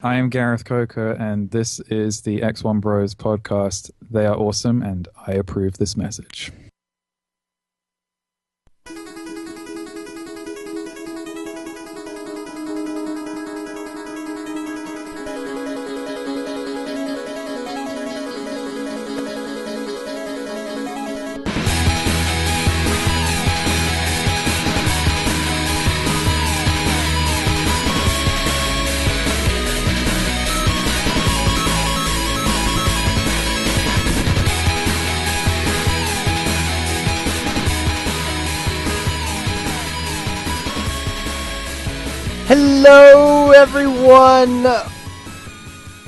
I am Gareth Coker, and this is the XoneBros podcast. They are awesome, and I approve this message. Hello, everyone.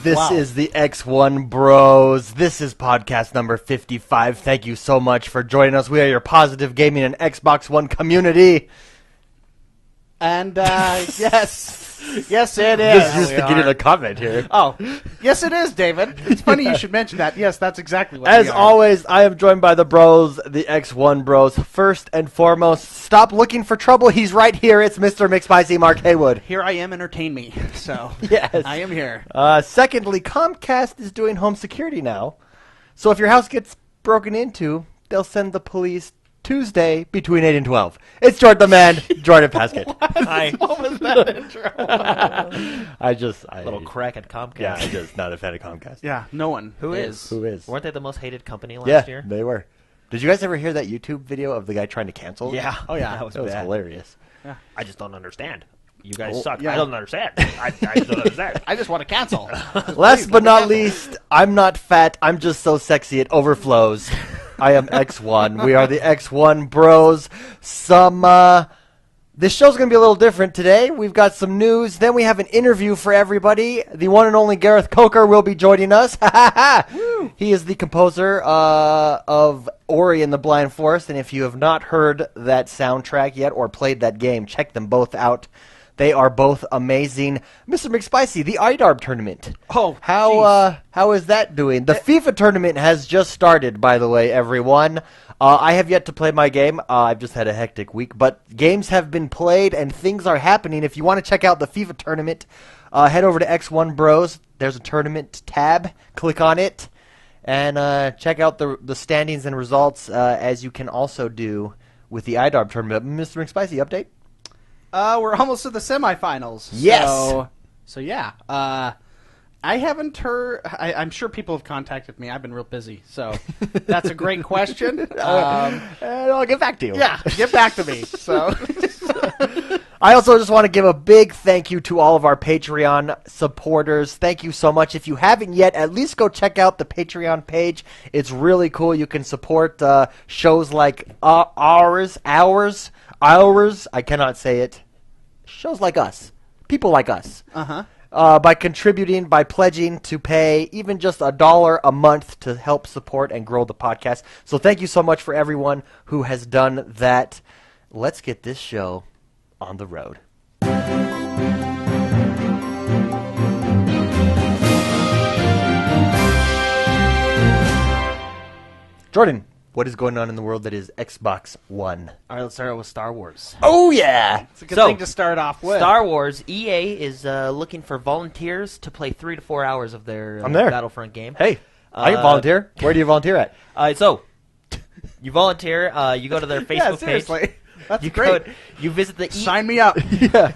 This is the XoneBros. This is podcast number 55. Thank you so much for joining us. We are your positive gaming and Xbox One community. And, yes, it is. Just used to getting a comment here. Oh, yes, it is, David. It's funny you should mention that. Yes, that's exactly what As we are. always, I am joined by the bros, the X1Bros. First and foremost, stop looking for trouble. He's right here. It's Mr. McSpicy Mark Haywood. Here I am, entertain me. So, Yes. I am here. Secondly, Comcast is doing home security now. So if your house gets broken into, they'll send the police Tuesday between 8 and 12. It's Jordan the Man, Jordan Paskett. Hi. What was that intro? Little crack at Comcast. Yeah, I'm just not a fan of Comcast. Yeah, no one Who is? Who is? Weren't they the most hated company last Yeah, year? they were. Did you guys ever hear that YouTube video of the guy trying to cancel? Yeah. Oh, yeah. That was That was bad. hilarious. I just don't understand. You guys Oh, suck. yeah. I don't understand. I just don't understand. I just want to cancel. Last but not least, I'm not fat. I'm just so sexy it overflows. I am X1. We are the X1 Bros. This show's going to be a little different today. We've got some news. Then we have an interview for everybody. The one and only Gareth Coker will be joining us. He is the composer of Ori and the Blind Forest. And if you have not heard that soundtrack yet or played that game, check them both out. They are both amazing. Mr. McSpicy, the IDARB tournament. Oh, How is that doing? The FIFA tournament has just started, by the way, everyone. I have yet to play my game. I've just had a hectic week, but games have been played and things are happening. If you want to check out the FIFA tournament, head over to X1Bros. There's a tournament tab. Click on it and check out the standings and results, as you can also do with the IDARB tournament. Mr. McSpicy, update? we're almost to the semifinals. Yes. So yeah. I haven't heard. I'm sure people have contacted me. I've been real busy, so that's a great question. And I'll get back to you. Yeah, get back to me. So, I also just want to give a big thank you to all of our Patreon supporters. Thank you so much. If you haven't yet, at least go check out the Patreon page. It's really cool. You can support shows like ours. I cannot say it. Shows like us. People like us. By contributing, by pledging to pay even just $1 a month to help support and grow the podcast. So thank you so much for everyone who has done that. Let's get this show on the road. Jordan, what is going on in the world that is Xbox One? All right, let's start with Star Wars. Oh, yeah! it's a good So, thing to start off with. Star Wars, EA is looking for volunteers to play 3 to 4 hours of their I'm there. Battlefront game. Hey, I can volunteer. Where do you volunteer at? So, you volunteer, you go to their Facebook yeah, page. seriously. That's You great. you visit the Sign me up. Yeah.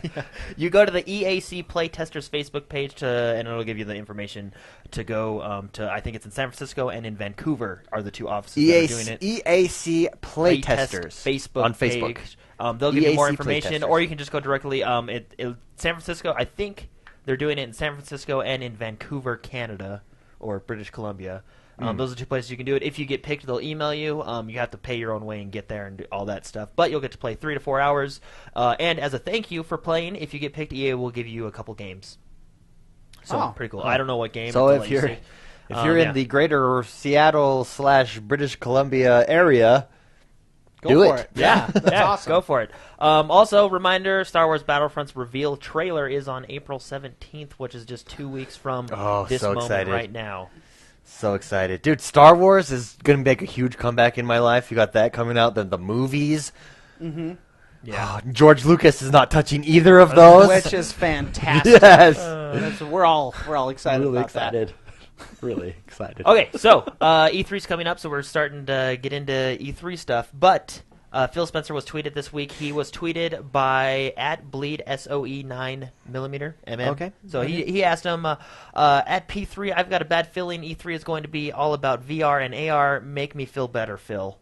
You go to the EAC Playtesters Facebook page and it'll give you the information to go to. I think it's in San Francisco and in Vancouver are the two offices that are doing it. EAC Playtesters Facebook on Facebook. page. They'll give you more EAC information, Playtesters. or you can just go directly. San Francisco. I think they're doing it in San Francisco and in Vancouver, Canada, or British Columbia. Those are two places you can do it. If you get picked, they'll email you. You have to pay your own way and get there and do all that stuff. But you'll get to play 3 to 4 hours. And as a thank you for playing, if you get picked, EA will give you a couple games. So pretty cool. I don't know what game. So until if you you're see. if you're Yeah. in the greater Seattle / British Columbia area, Go do for it. it. Yeah, that's awesome. Go for it. Also, reminder, Star Wars Battlefront's reveal trailer is on April 17th, which is just 2 weeks from this so moment excited. right now. So excited. Dude, Star Wars is going to make a huge comeback in my life. You got that coming out, then the movies. Yeah. George Lucas is not touching either of those. Which is fantastic. Yes. We're all excited Really about excited. Really excited. Okay, so E3's coming up, so we're starting to get into E3 stuff. But Phil Spencer was tweeted this week. He was tweeted by @BleedSOE9mm. Okay. So he asked him, at P3, I've got a bad feeling E3 is going to be all about VR and AR. Make me feel better, Phil.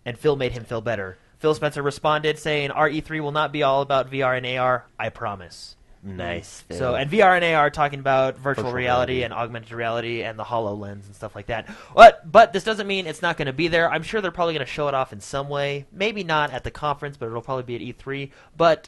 And Phil made him feel better. Phil Spencer responded saying, our E3 will not be all about VR and AR, I promise. Nice. Phil. So, and VR and AR talking about virtual reality and augmented reality and the HoloLens and stuff like that. But this doesn't mean it's not going to be there. I'm sure they're probably going to show it off in some way. Maybe not at the conference, but it'll probably be at E3. But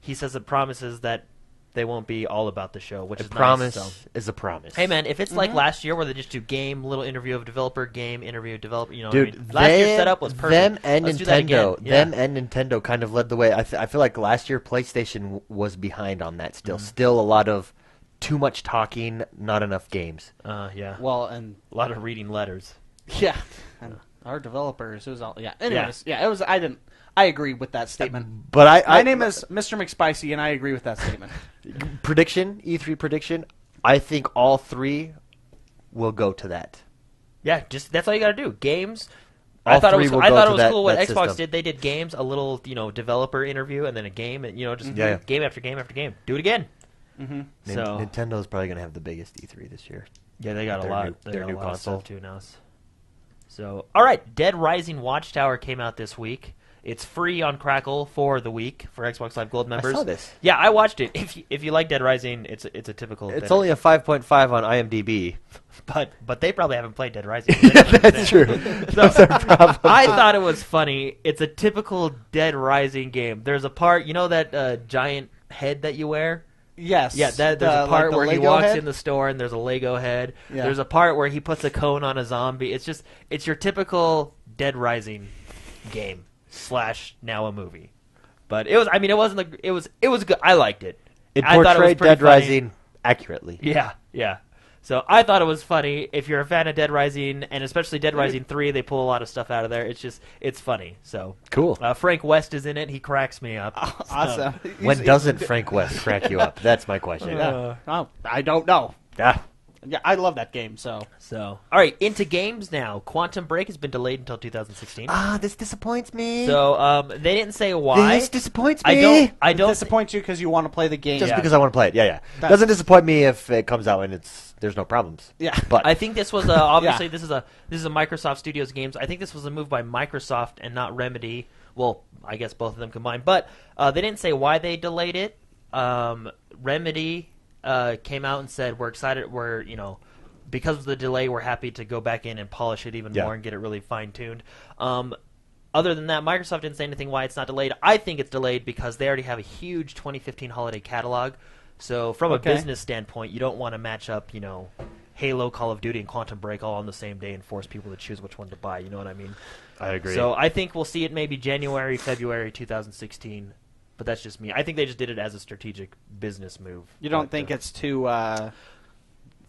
he says it promises that they won't be all about the show, which is promise nice. So. is a promise. Hey man, if it's like last year where they just do game, little interview of developer, game, interview of developer, you know Dude, what I mean? Last year's setup was perfect. Them and Let's do that Nintendo. again. Yeah. Them and Nintendo kind of led the way. I feel like last year PlayStation was behind on that still. Still a lot of too much talking, not enough games. Yeah. Well, and A lot of reading letters. yeah, and our developers. It was all Anyways, yeah. It was. I agree with that statement. But My name is Mr. McSpicy, and I agree with that statement. prediction, E3 prediction, I think all three will go to that. Yeah, just that's all you got to do. Games. All I thought three it was. will I go thought to it was that- cool what that Xbox system. did. They did games, a little developer interview, and then a game, and just Yeah. game after game after game. Do it again. So Nintendo's probably going to have the biggest E3 this year. yeah, they got a their lot. new- They their got new a lot of console. stuff to announce. So all right, Dead Rising Watchtower came out this week. It's free on Crackle for the week for Xbox Live Gold members. saw this. Yeah, I watched it. If you like Dead Rising, it's a typical. It's Dead only a 5.5 on IMDb. but they probably haven't played Dead Rising. That's true. That's our problem. I thought it was funny. It's a typical Dead Rising game. There's a part, you know that giant head that you wear? Yes. Yeah, there's a part the where he Lego walks head? in the store and there's a Lego head. Yeah. There's a part where he puts a cone on a zombie. It's your typical Dead Rising game / now a movie. But it was good. I liked it. It I thought it was portrayed pretty Dead funny. Rising accurately. Yeah. So I thought it was funny. If you're a fan of Dead Rising, and especially Dead Rising 3, they pull a lot of stuff out of there. It's funny. So Cool. Frank West is in it. He cracks me up. Awesome. When doesn't Frank West crack you up? That's my question. Oh, I don't know. Ah. Yeah, I love that game. So So all right, into games now. Quantum Break has been delayed until 2016. This disappoints me. So they didn't say why. This disappoints I me. don't. it disappoints you because you want to play the game. Just Yeah. because I want to play it. Yeah. That's- Doesn't disappoint me if it comes out and there's no problems. Yeah. But I think this was obviously Yeah. this is a Microsoft Studios games. I think this was a move by Microsoft and not Remedy. Well, I guess both of them combined, but they didn't say why they delayed it. Remedy came out and said we're excited. Because of the delay, we're happy to go back in and polish it even more and get it really fine tuned. Other than that, Microsoft didn't say anything why it's not delayed. I think it's delayed because they already have a huge 2015 holiday catalog. So from a business standpoint, you don't want to match up, Halo, Call of Duty, and Quantum Break all on the same day and force people to choose which one to buy. You know what I mean? I agree. So I think we'll see it maybe January, February 2016. But that's just me. I think they just did it as a strategic business move. You don't think it's to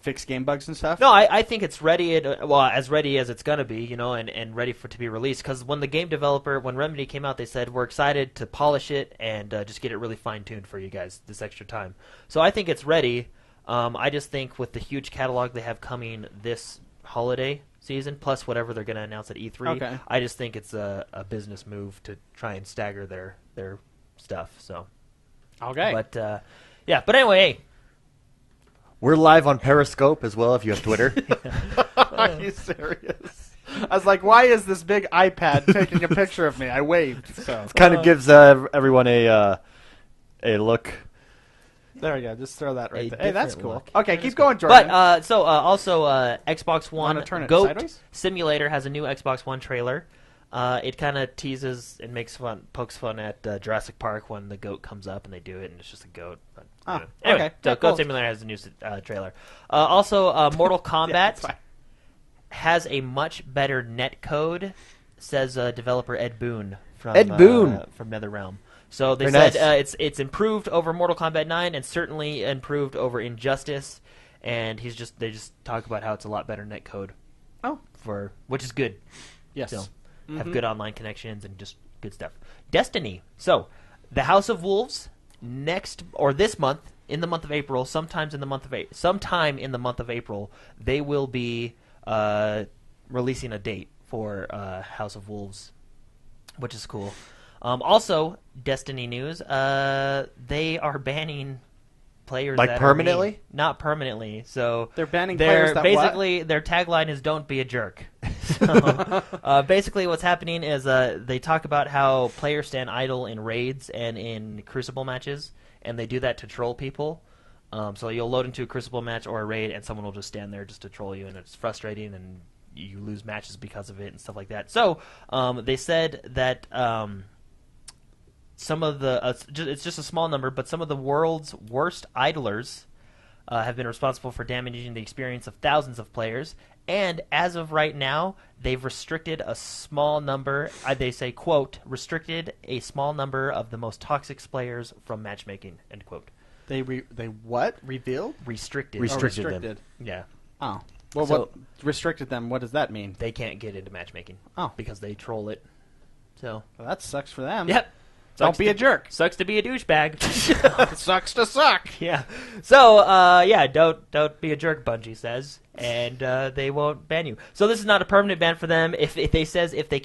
fix game bugs and stuff? No, I think it's ready. As ready as it's gonna be, and ready to be released. Because when when Remedy came out, they said we're excited to polish it and just get it really fine tuned for you guys this extra time. So I think it's ready. I just think with the huge catalog they have coming this holiday season, plus whatever they're gonna announce at E3, I just think it's a business move to try and stagger their stuff. So Okay. but but anyway. Hey, we're live on Periscope as well if you have Twitter. Are you serious? I was like, why is this big iPad taking a picture of me? I waved. So Kind of gives everyone a look. there we go. Just throw that right A there. Hey, that's different cool. look. Okay, keep going, Jordan. But also Xbox One Wanna turn it Goat sideways? Simulator has a new Xbox One trailer. It kind of teases and pokes fun at Jurassic Park when the goat comes up and they do it and it's just a goat. But, anyway, okay. so Yeah, Goat cool. Simulator has a new trailer. Also, Mortal Kombat that's fine. has a much better net code, says developer Ed Boon from NetherRealm. So they Very said nice. it's improved over Mortal Kombat 9 and certainly improved over Injustice. And they just talk about how it's a lot better net code. Oh. Which is good. Yes. So have good online connections and just Good stuff. Destiny. So, the House of Wolves this month, in the month of April, sometime in the month of April, they will be releasing a date for House of Wolves, which is cool. Also, Destiny news, they are banning players like that permanently? are mean. Not permanently. So They're banning players that basically their tagline is "Don't be a jerk." So, basically, what's happening is they talk about how players stand idle in raids and in Crucible matches, and they do that to troll people. So you'll load into a Crucible match or a raid, and someone will just stand there just to troll you, and it's frustrating, and you lose matches because of it and stuff like that. So they said that some of the it's just a small number, but some of the world's worst idlers have been responsible for damaging the experience of thousands of players. And as of right now, they've restricted a small number. They say, quote, restricted a small number of the most toxic players from matchmaking, end quote. They what? Revealed? Restricted. Restricted them. Yeah. Oh. Well, So- what restricted them? What does that mean? They can't get into matchmaking. Oh. Because they troll it. So. Well, that sucks for them. Yep. Don't be a jerk. Sucks to be a douchebag. Sucks to suck. Yeah. So, don't be a jerk, Bungie says, and they won't ban you. So this is not a permanent ban for them. If they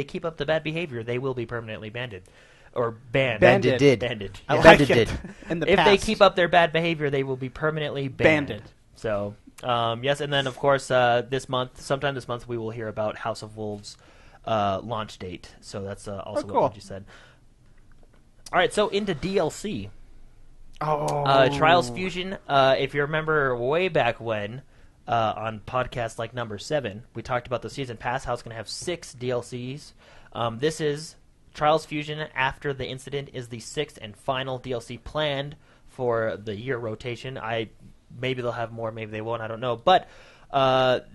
keep up the bad behavior, they will be permanently banned. Or banned. Banded. Banded. I Yeah. like Banded it. did. In the If past. they keep up their bad behavior, they will be permanently banned. Banded. So, yes, and then of course sometime this month, we will hear about House of Wolves launch date. So that's also cool. what Bungie said. All right, so into DLC. Oh. Trials Fusion, if you remember way back when, on podcast like number 7, we talked about the Season Pass, how it's going to have 6 DLCs. This is Trials Fusion after the incident is the 6th and final DLC planned for the year rotation. Maybe they'll have more, maybe they won't, I don't know. But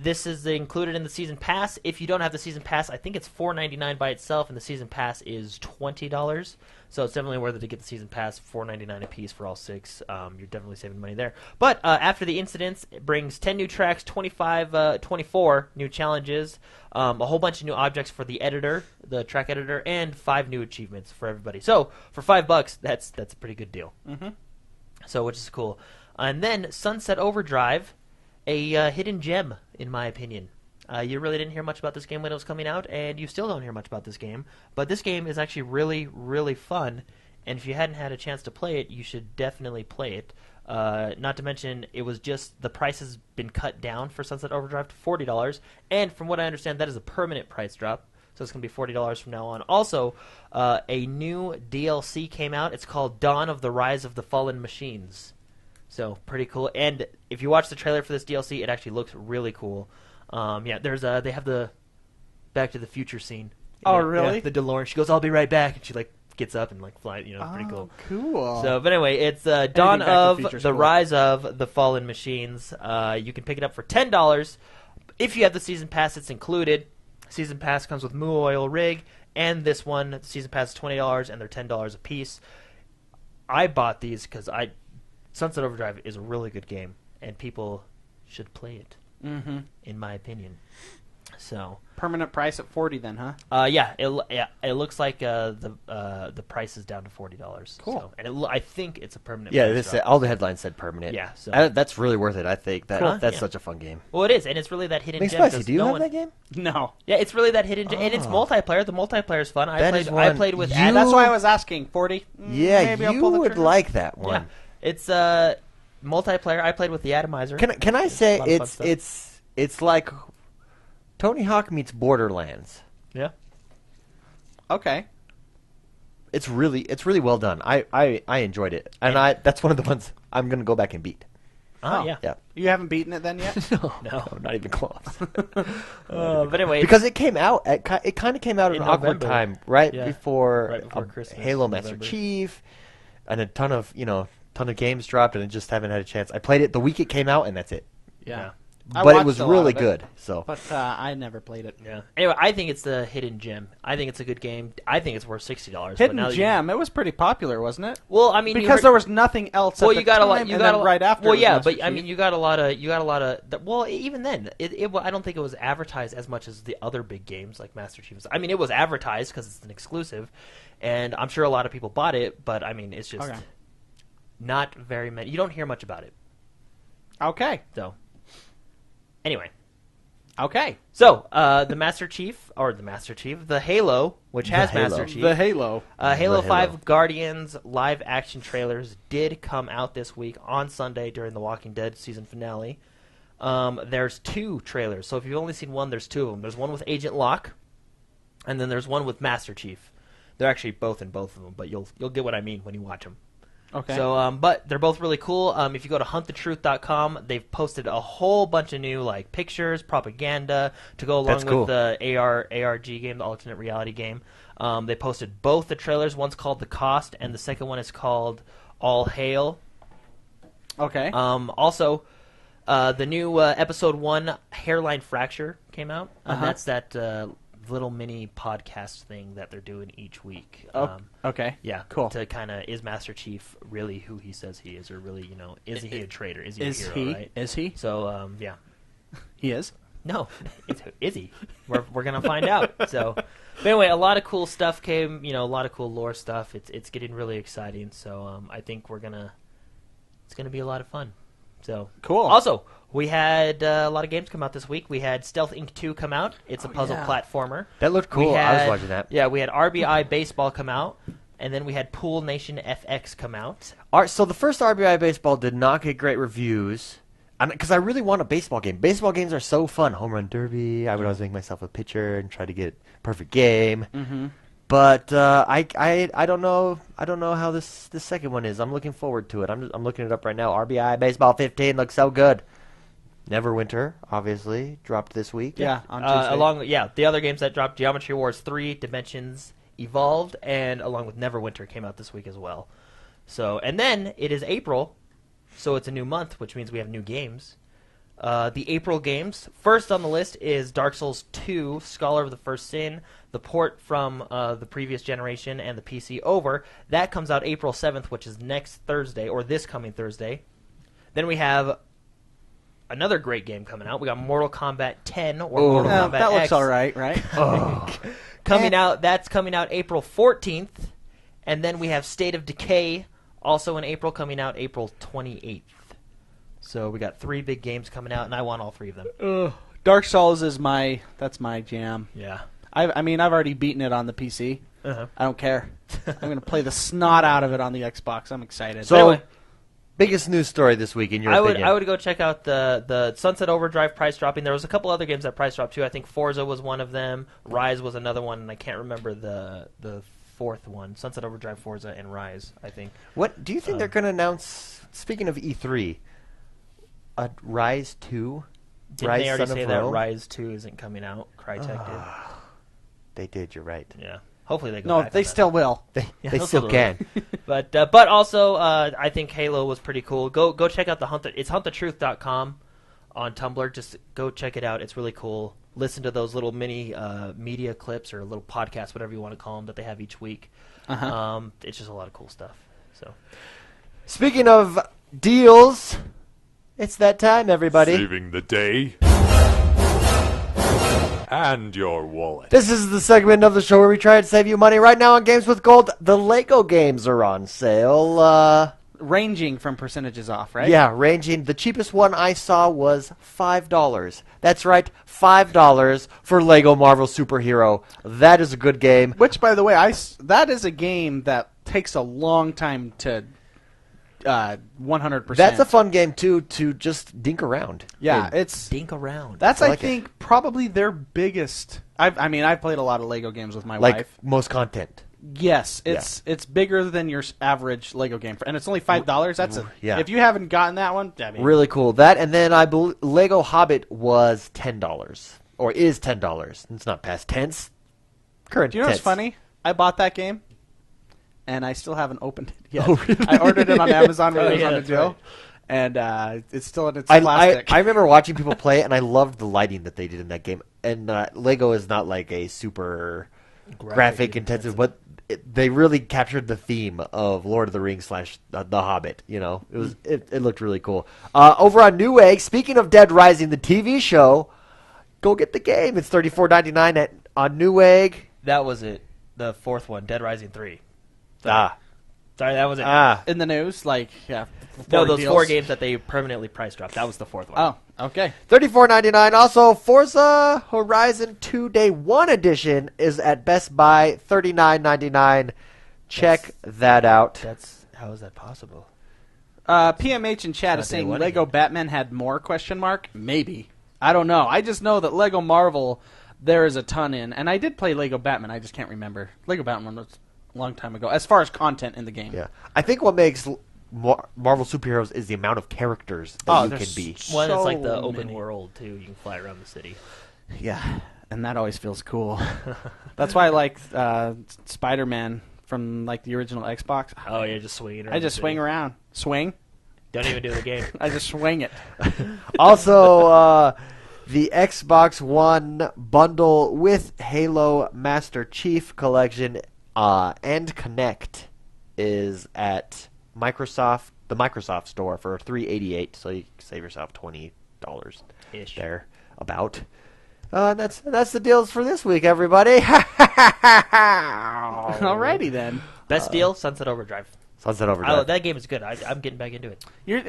this is included in the Season Pass. If you don't have the Season Pass, I think it's $4.99 by itself, and the Season Pass is $20. So it's definitely worth it to get the Season Pass, $4.99 a piece for all 6. You're definitely saving money there. But after the incidents, it brings 10 new tracks, 24 new challenges, a whole bunch of new objects for the editor, the track editor, and 5 new achievements for everybody. So for $5, that's a pretty good deal. Mm-hmm. So which is cool. And then Sunset Overdrive, a hidden gem, in my opinion. You really didn't hear much about this game when it was coming out, and you still don't hear much about this game. But this game is actually really, really fun, and if you hadn't had a chance to play it, you should definitely play it. Not to mention, it was just the price has been cut down for Sunset Overdrive to $40, and from what I understand, that is a permanent price drop. So it's going to be $40 from now on. Also, a new DLC came out. It's called Dawn of the Rise of the Fallen Machines. So pretty cool. And if you watch the trailer for this DLC, it actually looks really cool. They have the Back to the Future scene. Oh, Yeah, really? yeah, the DeLorean. She goes, "I'll be right back," and she gets up and flies. Pretty cool. Cool. So, but anyway, it's Dawn Back to the of Future's the cool. Rise of the Fallen Machines. You can pick it up for $10. If you have the Season Pass, it's included. Season Pass comes with Moo Oil Rig, and this one, the Season Pass is $20, and they're $10 a piece. I bought these because Sunset Overdrive is a really good game, and people should play it, in my opinion. So Permanent price at $40 then, huh? it looks like the price is down to $40. Cool. So, and I think it's a permanent. Yeah, price drop. all the headlines said permanent. Yeah, so- That's really worth it. I think that's Cool. Yeah. such a fun game. Well, it is, and it's really that hidden gem. McSpicy, 'cause do you no have one- that game? No. Yeah, it's really that hidden gem, and it's Oh. multiplayer. The multiplayer is fun. I That is I one- played with. you- Adam. That's why I was asking. 40? Yeah, Maybe I'll you pull the would trigger. like that Yeah, one. it's multiplayer. I played with the Atomizer. Can I A say lot of fun stuff. it's like Tony Hawk meets Borderlands. Yeah. Okay. It's really well done. I enjoyed it, and that's one of the ones I'm gonna go back and beat. Oh, yeah. Yeah. You haven't beaten it then yet? No, not even close. But anyway, Because it came out, it kind of came out at In an awkward November. time, right Yeah. before, Right before Christmas, Halo Master November. Chief, and a ton of games dropped, and I just haven't had a chance. I played it the week it came out, and that's it. Yeah. I but it watched was a lot really of it. good. So But I never played it. Yeah. Anyway, I think it's the hidden gem. I think it's a good game. I think it's worth $60. Hidden Gem. It was pretty popular, wasn't it? Well, I mean, Because there was nothing else. well, at the you got a lot. time, You and got then a, right after. Well, it was yeah, Master but I mean, Chief. you got a lot of. Well, even then, I don't think it was advertised as much as the other big games like Master Chief. I mean, it was advertised because it's an exclusive, and I'm sure a lot of people bought it. But I mean, it's just not very many. You don't hear much about it. Okay. So, anyway. Okay. So, the Halo, which has Halo. Master Chief. The Halo. Halo The 5 Halo. Guardians live action trailers did come out this week on Sunday during the Walking Dead season finale. There's 2 trailers, so if you've only seen one, there's 2 of them. There's one with Agent Locke, and then there's one with Master Chief. They're actually both in both of them, but you'll get what I mean when you watch them. Okay. So, but they're both really cool. If you go to huntthetruth.com, they've posted a whole bunch of new like pictures, propaganda to go along That's cool. with the ARG game, the alternate reality game. They posted both the trailers. One's called The Cost, and the second one is called All Hail. Okay. Also, the new episode 1 Hairline Fracture came out. And that's that little mini podcast thing that they're doing each week. Okay. Yeah, Cool. To kind of, is Master Chief really who he says he is, or really, is he a traitor? Is he Is a hero? he? Right? Is he? So, yeah. He is. No, is he? We're gonna find out. So, but anyway, a lot of cool stuff came. A lot of cool lore stuff. It's getting really exciting. So, I think it's gonna be a lot of fun. So Cool. Also, we had a lot of games come out this week. We had Stealth Inc. 2 come out. It's a puzzle platformer. that looked cool. I was watching that. Yeah, we had RBI Baseball come out, and then we had Pool Nation FX come out. So the first RBI baseball did not get great reviews, because I really want a baseball game. Baseball games are so fun. Home run derby. I would always make myself a pitcher and try to get perfect game. Mm-hmm. But I don't know how this second one is. I'm looking forward to it. I'm looking it up right now. RBI Baseball 15 looks so good. Neverwinter obviously dropped this week. Yeah. On Tuesday. The other games that dropped: Geometry Wars 3, Dimensions Evolved, and along with Neverwinter came out this week as well. So, and then it is April, so it's a new month, which means we have new games. The April games. First on the list is Dark Souls 2, Scholar of the First Sin, the port from the previous generation and the PC over. That comes out April 7th, which is next Thursday, or this coming Thursday. Then we have another great game coming out. We got Mortal Kombat 10, or Mortal Kombat that looks X. all right, right? Coming out. That's coming out April 14th. And then we have State of Decay, also in April, coming out April 28th. So we got 3 big games coming out, and I want all 3 of them. Dark Souls is my jam. Yeah. I mean, I've already beaten it on the PC. Uh-huh. I don't care. I'm going to play the snot out of it on the Xbox. I'm excited. So, Anyway. biggest news story this week in your opinion? I would go check out the Sunset Overdrive price dropping. There was a couple other games that price dropped too. I think Forza was one of them. Rise was another one, and I can't remember the fourth one. Sunset Overdrive, Forza, and Rise, I think. What do you think they're going to announce? Speaking of E3, a Rise 2. Didn't Rise they already Son say of that Rome? Rise 2 isn't coming out? Crytek did. They did. You're right. Yeah. Hopefully they go no, back they on that. still will. They they'll still can. But also, I think Halo was pretty cool. Go check out it's huntthetruth.com on Tumblr. Just go check it out. It's really cool. Listen to those little mini media clips or little podcasts, whatever you want to call them, that they have each week. It's just a lot of cool stuff. So, Speaking of deals, it's that time, everybody. Saving the day and your wallet. This is the segment of the show where we try to save you money. Right now on Games with Gold, the Lego games are on sale. Ranging from percentages off, right? Yeah, ranging. The cheapest one I saw was $5. That's right, $5 for Lego Marvel Superhero. That is a good game. Which, by the way, that is a game that takes a long time to 100%. That's a fun game, too, to just dink around. Yeah, And it's dink around. that's I I like it. think probably their biggest. I've played a lot of Lego games with my like wife. most content. Yes, it's bigger than your average Lego game, and it's only $5. That's Yeah. If you haven't gotten that one, I mean, Really cool. That, and then I believe Lego Hobbit was $10. Or is $10. It's not past tense. Current do you know what's tense. funny? I bought that game, and I still haven't opened it yet. Oh, really? I ordered it on Amazon when Oh, it was yeah, on a that's deal, right. and it's still in its I plastic. remember watching people play, and I loved the lighting that they did in that game. And Lego is not like a super graphic intensive, but they really captured the theme of Lord of the Rings / The Hobbit. You know, it looked really cool. Over on Newegg, speaking of Dead Rising, the TV show, go get the game. It's $34.99 on Newegg. That was it. The fourth one, Dead Rising 3. Sorry, that was it. in the news, like No, those deals. 4 games that they permanently price dropped. That was the fourth one. Oh, okay. $34.99. Also, Forza Horizon 2 Day 1 Edition is at Best Buy, $39.99. Check that out. How is that possible? PMH in chat is Not day saying one Lego again. Batman had more ? Maybe. I don't know. I just know that Lego Marvel there is a ton in, and I did play Lego Batman. I just can't remember. Lego Batman was a long time ago. As far as content in the game, Yeah, I think what makes Marvel superheroes is the amount of characters that you can be. One is like So the open many. world too. You can fly around the city. Yeah, and that always feels cool. That's why I like Spider-Man from like the original Xbox. Oh yeah, just swinging around. I just the swing city. around. Swing? Don't even do the game. I just swing it. Also, the Xbox One bundle with Halo Master Chief Collection and Kinect is at the Microsoft store for $388, so you can save yourself $20 Ish. there about. And that's the deals for this week, everybody. Alrighty then. Best deal, Sunset Overdrive. Sunset Overdrive. That game is good. I'm getting back into it.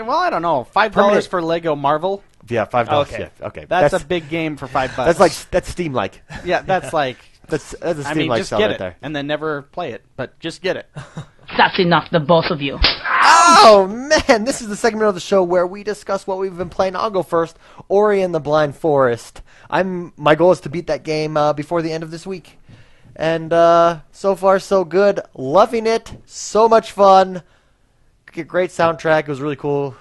Well, I don't know. $5 for Lego Marvel. Yeah, $5. Okay. Yeah, okay. That's a big game for $5. That's Steam like. Yeah, that's like. That's a Steam I mean, like just sell get right it there. and then never play it, but just get it. That's enough, the both of you. Oh man, this is the segment of the show where we discuss what we've been playing. I'll go first. Ori and the Blind Forest. My goal is to beat that game before the end of this week, and so far so good. Loving it. So much fun. Great soundtrack. It was really cool.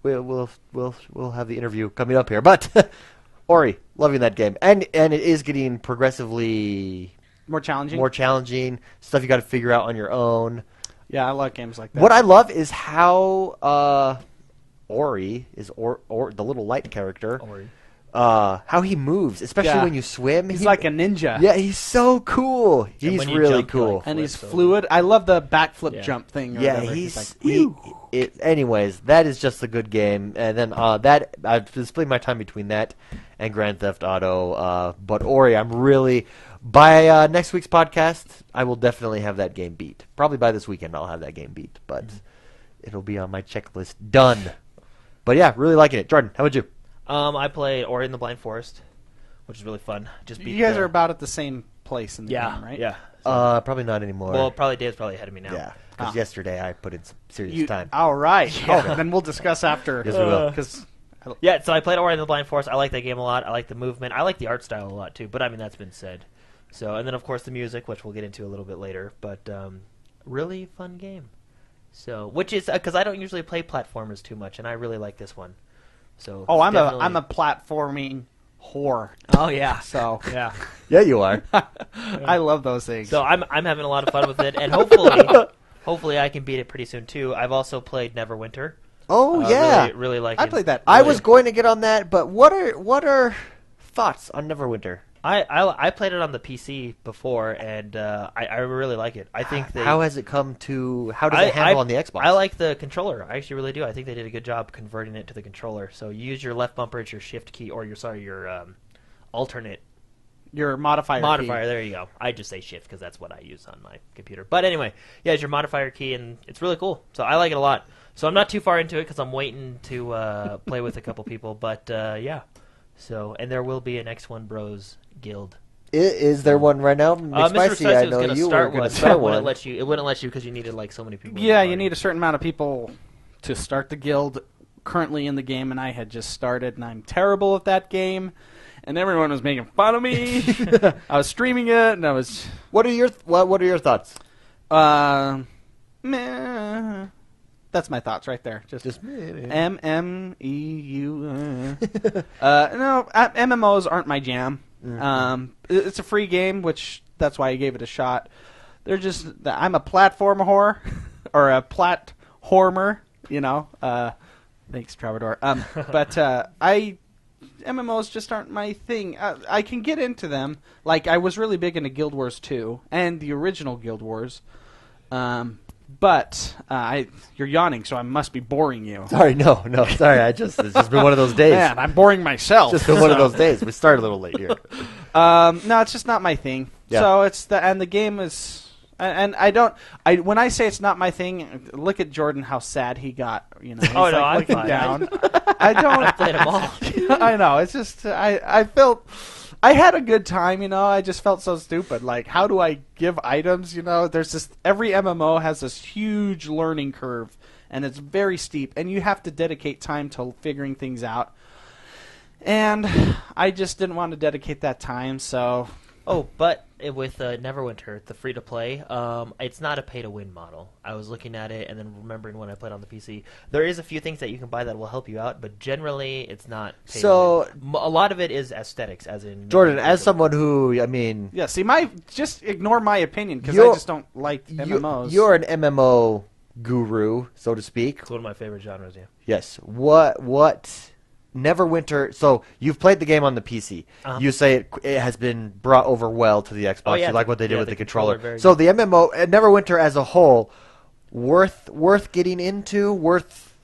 We'll have the interview coming up here, but Ori, loving that game, and it is getting progressively More challenging. more challenging. Stuff you got to figure out on your own. Yeah, I like games like that. What I love is how Ori is the little light character. Ori. How he moves, especially Yeah. when you swim. He's like a ninja. Yeah, he's so cool. He's when you really jump, you, cool. like, And he's Flip, so- fluid. I love the backflip Yeah. jump thing. Or Yeah, whatever. he's like, anyways, that is just a good game. And then that I've been splitting my time between that and Grand Theft Auto. But Ori, I'm really by next week's podcast, I will definitely have that game beat. Probably by this weekend, I'll have that game beat. But it'll be on my checklist. Done. But yeah, really liking it. Jordan, how about you? I played Ori and the Blind Forest, which is really fun. Just beat you guys the- are about at the same place in the game, right? Yeah. Probably not anymore. Well, Dave's probably ahead of me now. yeah, because Ah. yesterday I put in some serious time. All right. Oh, then we'll discuss after. Yes, we will. Because Yeah, so I played Ori and the Blind Forest. I like that game a lot. I like the movement. I like the art style a lot too. But I mean, that's been said. So, and then of course the music, which we'll get into a little bit later. But really fun game. So, which is because I don't usually play platformers too much, and I really like this one. So, I'm definitely- a platforming whore. Oh yeah. So Yeah. Yeah, you are. I love those things. So I'm having a lot of fun with it, and hopefully I can beat it pretty soon too. I've also played Neverwinter. Oh yeah, really like. I played that. I really- was going to get on that, but what are thoughts on Neverwinter? I played it on the PC before, and I really like it. I think they. How has it come to? How does it handle on the Xbox? I like the controller. I actually really do. I think they did a good job converting it to the controller. So you use your left bumper as your shift key, or your alternate your modifier. modifier. Key. There you go. I just say shift because that's what I use on my computer. But anyway, yeah, it's your modifier key, and it's really cool. So I like it a lot. So I'm not too far into it because I'm waiting to play with a couple people. But yeah. So and there will be an XoneBros guild. Is there one right now? Mr. Spicy, Spicy I was know going to you were start going one, to but start it wouldn't one. let you. It wouldn't let you because you needed like so many people. in Yeah, the you party. need a certain amount of people to start the guild currently in the game, and I had just started, and I'm terrible at that game, and everyone was making fun of me. I was streaming it, and I was, What are your thoughts? meh. That's my thoughts right there. Just MMEU. No, MMOs aren't my jam. It's a free game, which that's why I gave it a shot. They're just I'm a platform whore or a platformer, you know. Thanks, Travador. But MMOs just aren't my thing. I can get into them. Like, I was really big into Guild Wars 2 and the original Guild Wars. But you're yawning, so I must be boring you. Sorry, no. Sorry, it's just been one of those days. Man, I'm boring myself. Just been one of those days. We started a little late here. No, it's just not my thing. Yeah. So the game is, and when I say it's not my thing, look at Jordan, how sad he got. You know, he's I'm looking fine. down. I don't. I played them all. I know. It's just I felt. I had a good time, you know. I just felt so stupid. Like, how do I give items? You know, there's this. Every MMO has this huge learning curve, and it's very steep, and you have to dedicate time to figuring things out. And I just didn't want to dedicate that time, so. Oh, but with Neverwinter, the free-to-play, it's not a pay-to-win model. I was looking at it and then remembering when I played on the PC. There is a few things that you can buy that will help you out, but generally it's not pay-to-win. A lot of it is aesthetics, as in... Jordan, as someone who, I mean... Yeah, see, just ignore my opinion, because I just don't like MMOs. You're an MMO guru, so to speak. It's one of my favorite genres, yeah. Yes. What... Neverwinter. So you've played the game on the PC. You say it has been brought over well to the Xbox. Oh, yeah, you like what they did with the controller. very So good. the MMO Neverwinter as a whole, worth getting into. Worth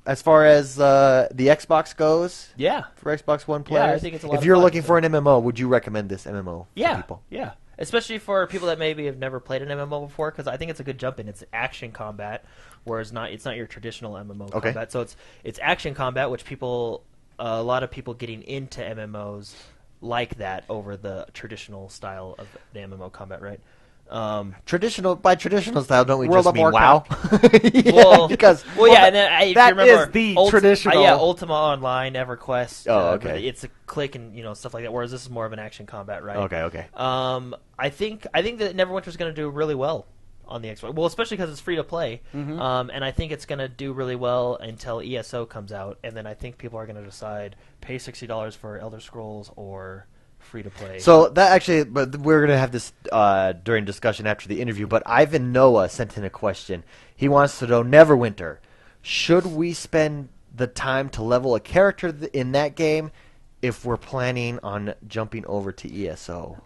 as far as the Xbox goes. Yeah. For Xbox One Yeah, I players. think it's a lot if of you're fun, looking so. for an MMO, would you recommend this MMO? Yeah, For people? yeah. Especially for people that maybe have never played an MMO before, because I think it's a good jump in. It's action combat, whereas it's not your traditional MMO combat. So it's action combat, which a lot of people getting into MMOs like that over the traditional style of the MMO combat, right? By traditional style, don't we World just of mean WoW? Well, because yeah, and then if you that remember, is the traditional. yeah, Ultima Online, EverQuest. Oh, okay. It's a click and stuff like that. Whereas this is more of an action combat, right? Okay. I think that Neverwinter is going to do really well on the Xbox. Well, especially because it's free to play, and I think it's going to do really well until ESO comes out, and then I think people are going to decide pay $60 for Elder Scrolls or free to play. So that actually, but we're going to have this during discussion after the interview. But Ivan Noah sent in a question. He wants to know, Neverwinter, should we spend the time to level a character in that game if we're planning on jumping over to ESO?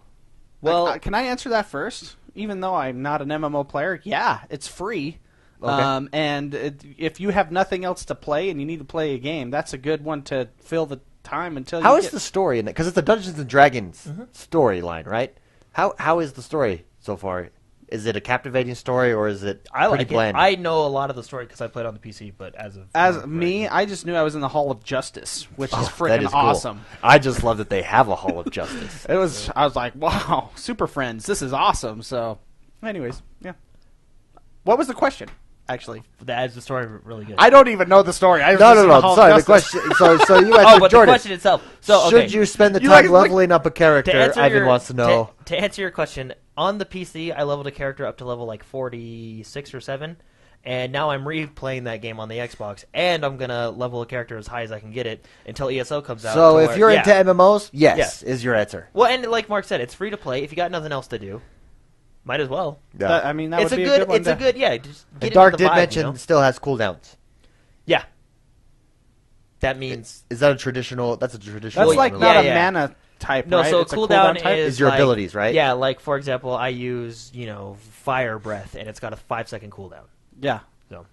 Well, can I answer that first? Even though I'm not an MMO player, yeah, it's free. Okay. And if you have nothing else to play and you need to play a game, that's a good one to fill the time until How you is get... the story in it? Because it's a Dungeons and Dragons storyline, right? How is the story so far? Is it a captivating story, or is it I pretty like bland? it. I know a lot of the story because I played on the PC, but I just knew I was in the Hall of Justice, which is that freaking is cool. awesome. I just love that they have a Hall of Justice. I was like, wow, Super Friends, this is awesome. So, anyways, yeah. What was the question? Actually, that is the story really good. I don't even know the story. I was No. just in the Hall of Sorry, the Justice. question. So you oh, answered but Jordan. the question itself. So okay. Should you spend the You time like- leveling up a character? Ivan wants to know. To answer your question, on the PC, I leveled a character up to level like 46 or 7, and now I'm replaying that game on the Xbox, and I'm gonna level a character as high as I can get it until ESO comes out. So to if where- you're yeah. into MMOs, yes, Yeah. is your answer. Well, and like Mark said, it's free to play. If you got nothing else to do, might as well. That would It's be a a good. good one. It's a good. Yeah. Just get And Dark into the did vibe, mention you know? still has cooldowns. Yeah. That means Is that a traditional? That's a traditional. That's like MMO. not yeah. a mana type, no. right? So It's a cooldown type? is Is your like- abilities, right? Yeah. Like for example, I use fire breath, and it's got a 5-second cooldown. Yeah. So,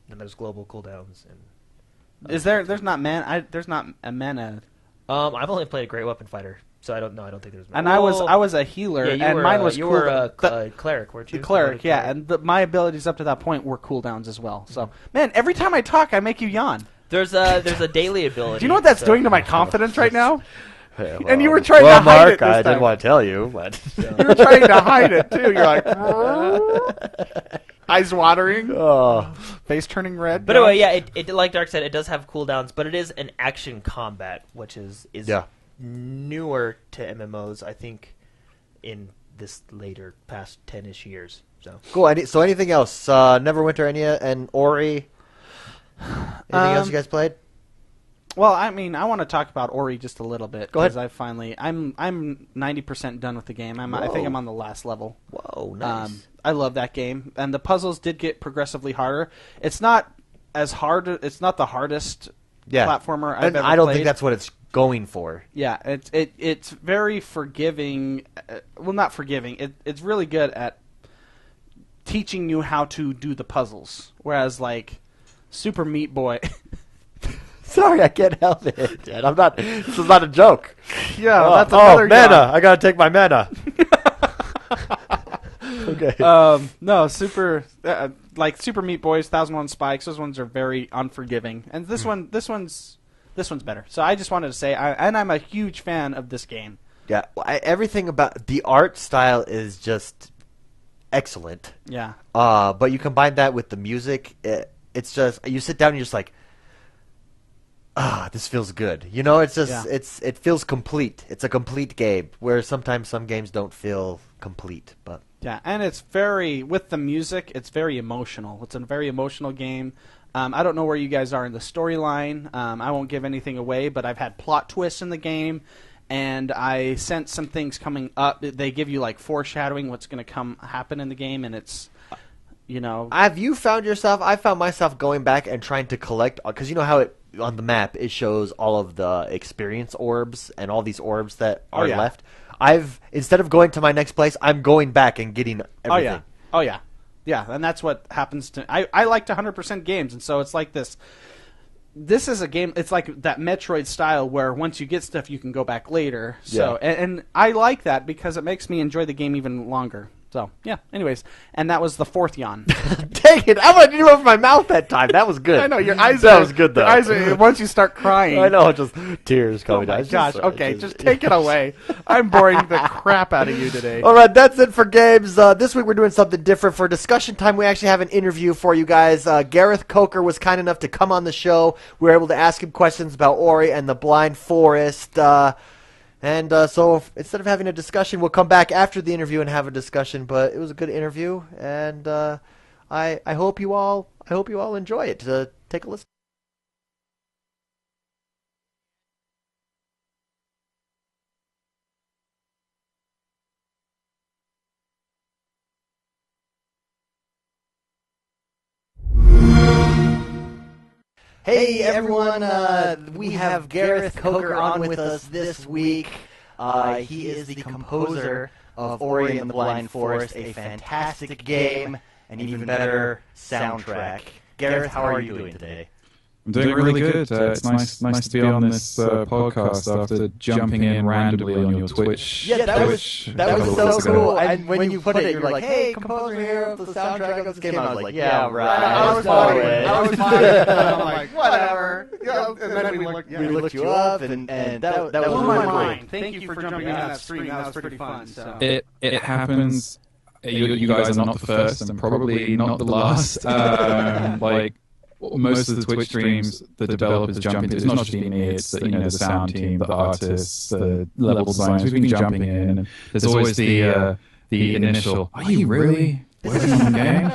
and there's global cooldowns and. Is there? There's not man. There's not a mana. I've only played a great weapon fighter, so I don't think there's. And I was a healer, Yeah, you and were, mine was you cool. were a the cleric, weren't you? cleric, yeah, and my abilities up to that point were cooldowns as well. So, man, every time I talk, I make you yawn. There's a daily ability. Do you know what that's so- doing to my confidence right now? Yeah, And you were trying well, to hide Mark, it this I didn't time. want to tell you, but You were trying to hide it too. You're like eyes watering, oh, face turning red. But anyway, yeah, it like Dark said, it does have cooldowns, but it is an action combat, which is yeah. newer to MMOs, I think, in this later past 10-ish years. So Cool. So anything else? Neverwinter, and Ori. Anything else you guys played? Well, I mean, I want to talk about Ori just a little bit Go ahead. because I'm 90% done with the game. I think I'm on the last level. Whoa, nice. I love that game, and the puzzles did get progressively harder. It's not as hard. It's not the hardest Yeah. platformer I've And ever I don't played. think that's what it's going for. Yeah, it's very forgiving. Well, not forgiving. It's really good at teaching you how to do the puzzles. Whereas like Super Meat Boy. Sorry, I can't help it. Dad. I'm not. This is not a joke. Yeah, that's another mana. yawn. I gotta take my mana. Okay. No, like Super Meat Boys, 1001 Spikes. Those ones are very unforgiving, and this one's better. So I just wanted to say, I'm a huge fan of this game. Yeah, everything about the art style is just excellent. Yeah. But you combine that with the music, it's just you sit down and you're just like, this feels good. You know, it's just it feels complete. It's a complete game. Where sometimes some games don't feel complete, but. Yeah, and it's with the music, it's very emotional. It's a very emotional game. I don't know where you guys are in the storyline. I won't give anything away, but I've had plot twists in the game, and I sense some things coming up. They give you like foreshadowing what's going to happen in the game, and it's, Have you found yourself? I found myself going back and trying to collect, because you know how on the map it shows all of the experience orbs and all these orbs that are left. Instead of going to my next place, I'm going back and getting everything. Oh yeah, and that's what happens to. I like to 100% games, and so it's like this. This is a game. It's like that Metroid style where once you get stuff, you can go back later. So and I like that because it makes me enjoy the game even longer. So yeah. Anyways, and that was the fourth yawn. Dang it! I wanted you to open my mouth that time. That was good. I know your eyes. That was good though. Your eyes are, once you start crying. I know, just tears coming down. Oh my gosh! Okay, just take it away. I'm boring the crap out of you today. All right, that's it for games. This week we're doing something different. For discussion time, we actually have an interview for you guys. Gareth Coker was kind enough to come on the show. We were able to ask him questions about Ori and the Blind Forest. So instead of having a discussion, we'll come back after the interview and have a discussion. But it was a good interview, and I hope you all enjoy it. Take a listen. Hey everyone, we have Gareth Coker on with us this week. He is the composer of Ori and the Blind Forest, a fantastic game, and even better soundtrack. Gareth, how are you doing today? I'm doing really good. It's nice to be on this podcast after jumping in randomly on your Twitch. Yeah, that was so cool. And when you put it, you're like, "Hey, composer here of the soundtrack of this game." I was like, "Yeah, right." I was following. I'm like, whatever. And then we looked you up, and that was blew my really mind. Thank you for jumping on that stream. That was pretty fun. So. It happens. You guys are not the first, and probably not the last. Most of the Twitch streams, the developers jump into. It's not just me. It's the sound team, the artists, the level designers. We've been jumping in. And there's always the initial. Are you really working on the game?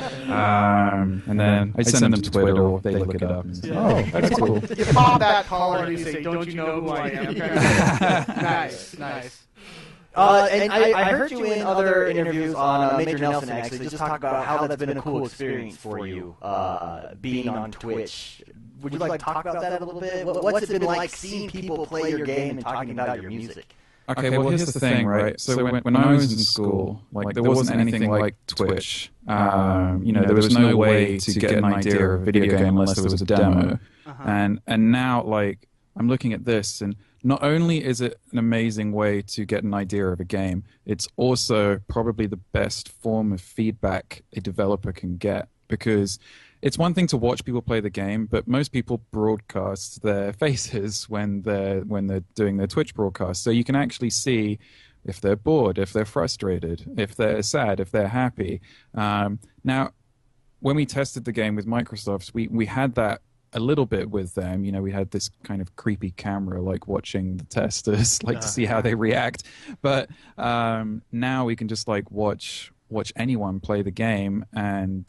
And then I send them to Twitter, or they look it up. And say, oh, that's cool. You pop that collar and you say, "Don't you know who I am?" Nice. And I heard you in other interviews on Major Nelson actually just talk about how that's been a cool experience for you, being on Twitch. Would you like to talk about that a little bit? What's it been like seeing people play your game and talking about your music? Okay, well, here's the thing, right? So when I was in school, there wasn't anything like Twitch. There was no way to get an idea of a video game unless there was a demo. And now, I'm looking at this, and not only is it an amazing way to get an idea of a game, it's also probably the best form of feedback a developer can get, because it's one thing to watch people play the game, but most people broadcast their faces when they're doing their Twitch broadcast. So you can actually see if they're bored, if they're frustrated, if they're sad, if they're happy. Now, when we tested the game with Microsoft, we had that a little bit with them. We had this kind of creepy camera, watching the testers, to see how they react. But now we can just watch anyone play the game, and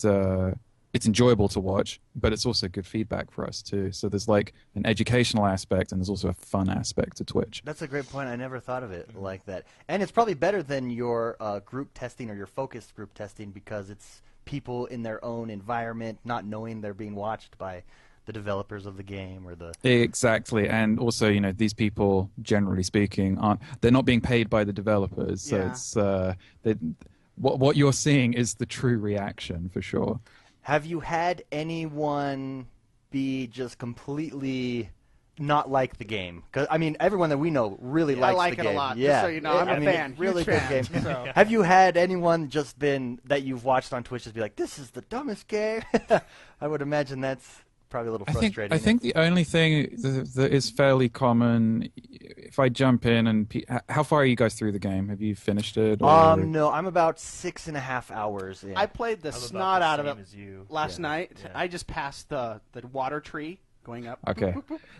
it's enjoyable to watch, but it's also good feedback for us too. So there's an educational aspect, and there's also a fun aspect to Twitch. That's a great point. I never thought of it like that. And it's probably better than your group testing or your focused group testing, because it's people in their own environment, not knowing they're being watched by the developers of the game or the... Exactly. And also, these people, generally speaking, they're not being paid by the developers. So it's what you're seeing is the true reaction for sure. Have you had anyone be just completely not like the game? Because everyone that we know really likes I like the it game. a lot. Yeah, Just so you know, I'm a fan. Really Huge good fan. game. So. Have you had anyone just been that you've watched on Twitch just be like, "This is the dumbest game"? I would imagine that's probably a little frustrating. I think the only thing that is fairly common, if I jump in and how far are you guys through the game? Have you finished it? No, I'm about 6.5 hours in. I played the I'm about snot the out of same it as you. last night. Yeah. I just passed the water tree going up. Okay.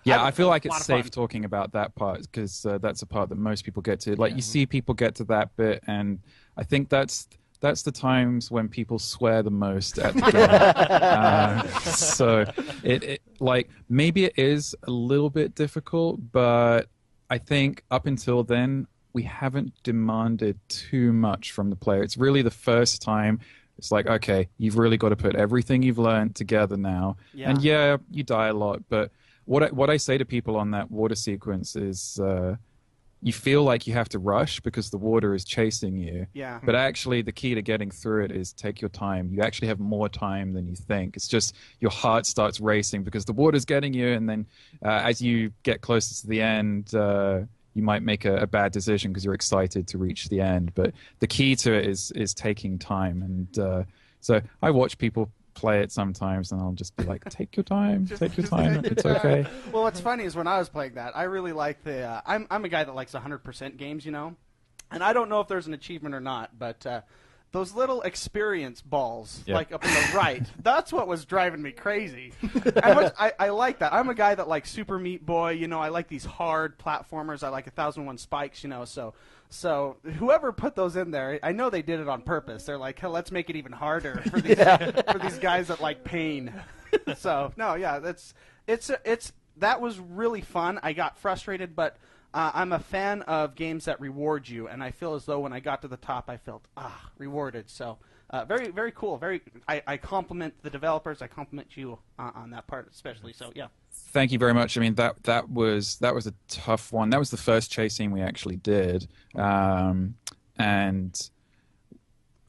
Yeah, I feel like Lot it's of safe fun. talking about that part because that's a part that most people get to. Like you see people get to that bit, and I think that's the times when people swear the most at the game. So it like maybe it is a little bit difficult, but I think up until then we haven't demanded too much from the player. It's really the first time. It's like, okay, you've really got to put everything you've learned together now. Yeah. And yeah, you die a lot, but what I say to people on that water sequence is you feel like you have to rush because the water is chasing you. Yeah. But actually the key to getting through it is take your time. You actually have more time than you think. It's just your heart starts racing because the water's getting you, and then as you get closer to the end, you might make a bad decision because you're excited to reach the end. But the key to it is taking time. And so I watch people play it sometimes, and I'll just be like, take your time, take your time. It's okay. Well, what's funny is when I was playing that, I really like the. I'm a guy that likes 100% games, and I don't know if there's an achievement or not, but those little experience balls, like up in the right, that's what was driving me crazy. And I like that. I'm a guy that likes Super Meat Boy. I like these hard platformers. I like 1001 Spikes. So whoever put those in there, I know they did it on purpose. They're like, hey, let's make it even harder for these for these guys that like pain. So no, yeah, that was really fun. I got frustrated, but I'm a fan of games that reward you, and I feel as though when I got to the top, I felt rewarded. So very, very cool. I compliment the developers. I compliment you on that part especially. So yeah. Thank you very much. I mean, that was a tough one. That was the first chase scene we actually did, and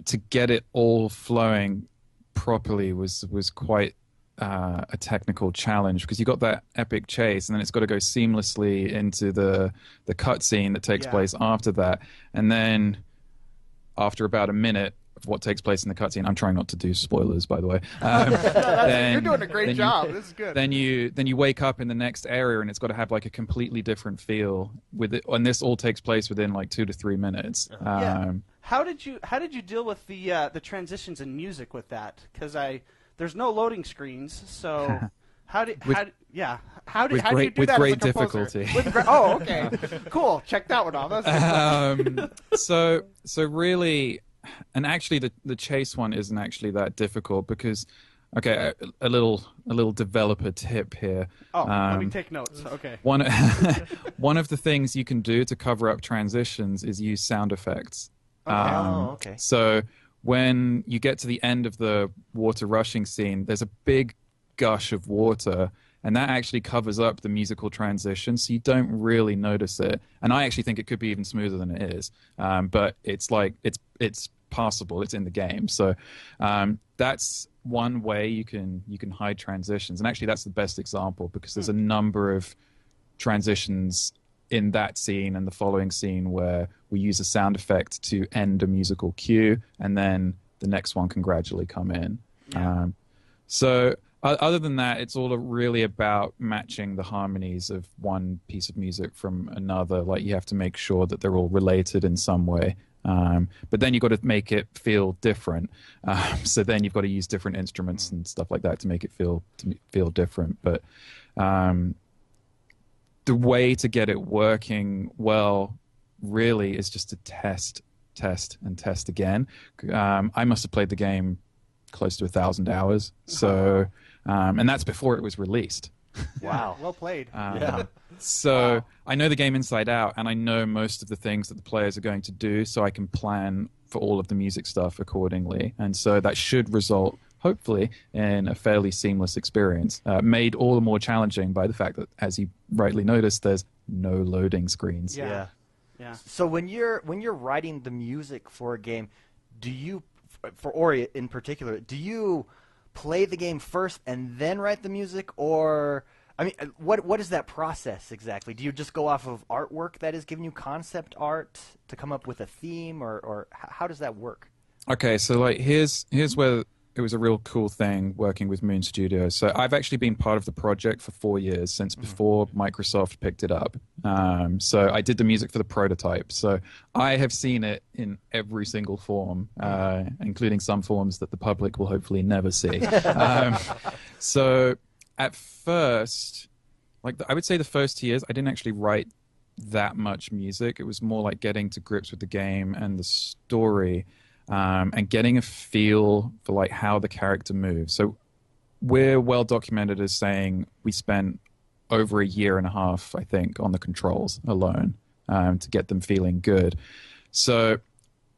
to get it all flowing properly was quite a technical challenge because you got that epic chase, and then it's got to go seamlessly into the cutscene that takes place after that, and then after about a minute of what takes place in the cutscene. I'm trying not to do spoilers, by the way. You're doing a great job. This is good. Then you wake up in the next area, and it's got to have like a completely different feel with it. And this all takes place within like 2 to 3 minutes. How did you deal with the transitions in music with that? Because there's no loading screens, so how do you do that with as a great composer? difficulty. Oh, okay, cool. Check that one off. That's So really, and actually the chase one isn't actually that difficult because, okay, a little developer tip here. Oh, let me take notes. Okay. One of the things you can do to cover up transitions is use sound effects. Okay. So when you get to the end of the water rushing scene, there's a big gush of water, and that actually covers up the musical transition, so you don't really notice it. And I actually think it could be even smoother than it is, but it's passable. It's in the game, so that's one way you can hide transitions. And actually, that's the best example because there's a number of transitions in that scene and the following scene where we use a sound effect to end a musical cue, and then the next one can gradually come in. So other than that, it's all really about matching the harmonies of one piece of music from another. Like you have to make sure that they're all related in some way. But then you've got to make it feel different. So then you've got to use different instruments and stuff like that to make it feel different. But the way to get it working well really is just to test and test again. I must have played the game close to 1,000 hours. So, and that's before it was released. Wow. Well played. So Wow. I know the game inside out, and I know most of the things that the players are going to do, so I can plan for all of the music stuff accordingly. And so that should result, hopefully, in a fairly seamless experience, made all the more challenging by the fact that, as you rightly noticed, there's no loading screens. Yeah. So when you're writing the music for a game, do you, for Ori in particular, do you play the game first and then write the music, or I mean, what is that process exactly? Do you just go off of artwork that is giving you concept art to come up with a theme, or how does that work? Okay, so like here's where it was a real cool thing working with Moon Studios. So I've actually been part of the project for 4 years, since before Microsoft picked it up. So I did the music for the prototype. So I have seen it in every single form, including some forms that the public will hopefully never see. So at first, I would say the first 2 years, I didn't actually write that much music. It was more like getting to grips with the game and the story. And getting a feel for like how the character moves. So we're well documented as saying we spent over 1.5 years, I think, on the controls alone to get them feeling good. So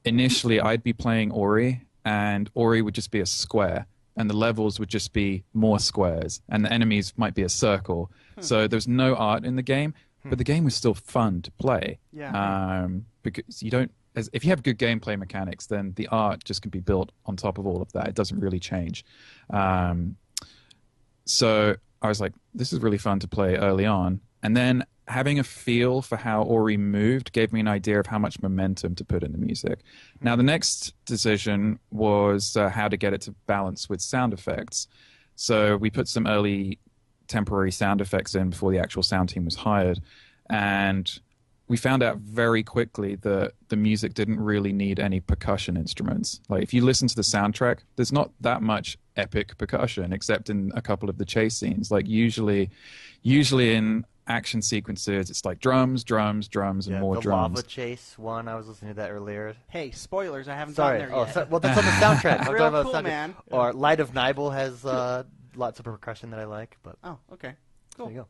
initially I'd be playing Ori, and Ori would just be a square, and the levels would just be more squares, and the enemies might be a circle. So there's no art in the game, but the game was still fun to play. Because you don't, if you have good gameplay mechanics, then the art just can be built on top of all of that. It doesn't really change. So I was like, this is really fun to play early on. And then having a feel for how Ori moved gave me an idea of how much momentum to put in the music. Now, the next decision was how to get it to balance with sound effects. So we put some early temporary sound effects in before the actual sound team was hired. And we found out very quickly that the music didn't really need any percussion instruments. Like, if you listen to the soundtrack, there's not that much epic percussion, except in a couple of the chase scenes. Like, usually in action sequences, it's like drums, and more the drums. lava chase one, I was listening to that earlier. Hey, spoilers! I haven't Sorry. gotten there yet. Well, that's on the soundtrack. I'm Real talking about cool, the soundtrack. man. Or Light of Nibel has lots of percussion that I like. But Oh, okay, cool. there you go.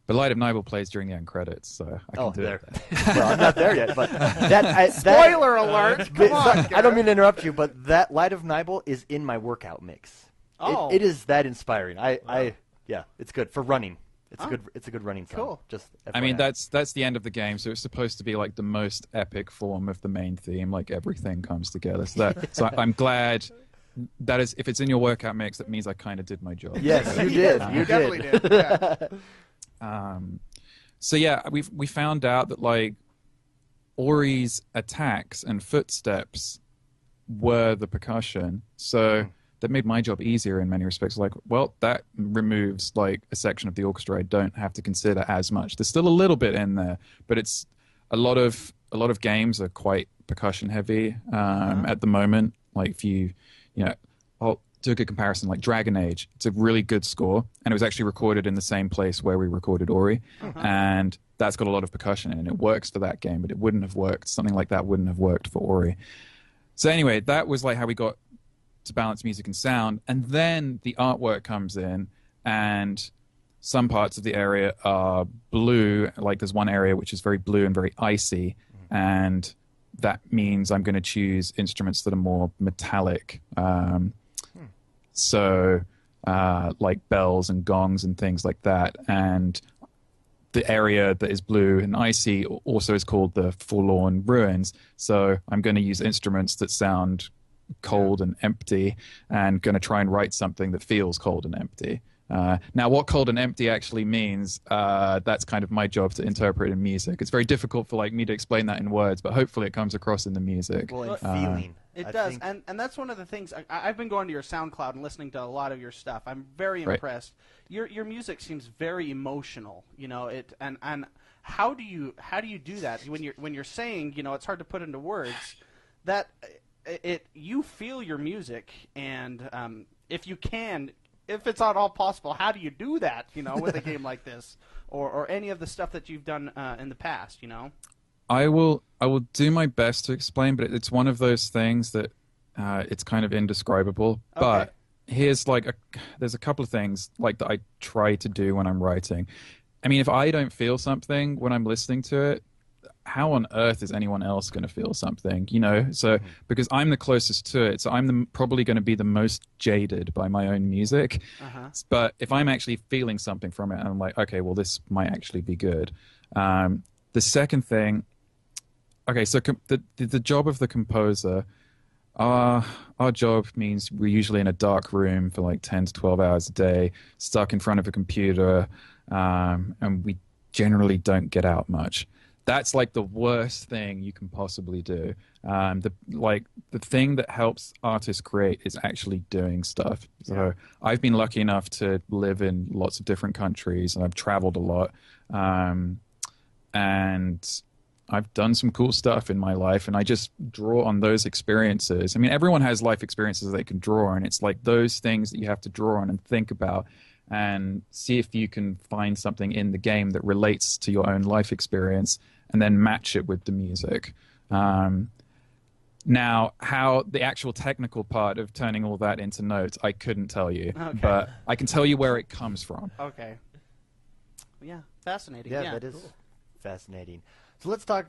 But Light of Nibel plays during the end credits, so I can do there. it. Well, I'm not there yet, but Spoiler alert! Come on, I don't mean to interrupt you, but that Light of Nibel is in my workout mix. Oh. It is that inspiring. Yeah, it's good for running. It's a good running song. Cool. Just I mean, FYI. that's the end of the game, so it's supposed to be like the most epic form of the main theme, like everything comes together. So I'm glad that is, if it's in your workout mix, that means I kind of did my job. Yes, you did. You definitely did. Yeah. So yeah, we found out that like Ori's attacks and footsteps were the percussion. So that made my job easier in many respects. Like, well, that removes like a section of the orchestra I don't have to consider as much. There's still a little bit in there, but it's a lot of games are quite percussion heavy at the moment. Like, if you know, I'll do a good comparison, like Dragon Age. It's a really good score, and it was actually recorded in the same place where we recorded Ori, and that's got a lot of percussion in it. It works for that game, but it wouldn't have worked. Something like that wouldn't have worked for Ori. So anyway, that was like how we got to balance music and sound, and then the artwork comes in, and some parts of the area are blue. Like, there's one area which is very blue and very icy, and that means I'm going to choose instruments that are more metallic. So like bells and gongs and things like that. And the area that is blue and icy also is called the Forlorn Ruins. So I'm going to use instruments that sound cold and empty, and going to try and write something that feels cold and empty. Now, what cold and empty actually means, that's kind of my job to interpret in music. It's very difficult for like me to explain that in words, but hopefully it comes across in the music. Well, and feeling. It I does, think. and that's one of the things. I've been going to your SoundCloud and listening to a lot of your stuff. I'm very impressed. Your music seems very emotional. You know it, and how do you do that when you're saying, you know, it's hard to put into words that you feel your music, and if it's at all possible, how do you do that, you know, with a game like this, or any of the stuff that you've done in the past, you know? I will do my best to explain, but it's one of those things that it's kind of indescribable. Okay. here's like there's a couple of things like that I try to do when I'm writing. I mean, if I don't feel something when I'm listening to it, how on earth is anyone else going to feel something, you know? So because I'm the closest to it, so I'm probably going to be the most jaded by my own music. But if I'm actually feeling something from it, I'm like, okay, well, this might actually be good. The second thing, okay, so the job of the composer, our job means we're usually in a dark room for like 10 to 12 hours a day, stuck in front of a computer, and we generally don't get out much. That's like the worst thing you can possibly do. The thing that helps artists create is actually doing stuff. So I've been lucky enough to live in lots of different countries, and I've traveled a lot, and I've done some cool stuff in my life, and I just draw on those experiences. I mean, everyone has life experiences they can draw on. It's like those things that you have to draw on and think about, and see if you can find something in the game that relates to your own life experience, and then match it with the music. Now, how the actual technical part of turning all that into notes, I couldn't tell you. Okay. But I can tell you where it comes from. Okay. Yeah, fascinating. Yeah, that is fascinating. So let's talk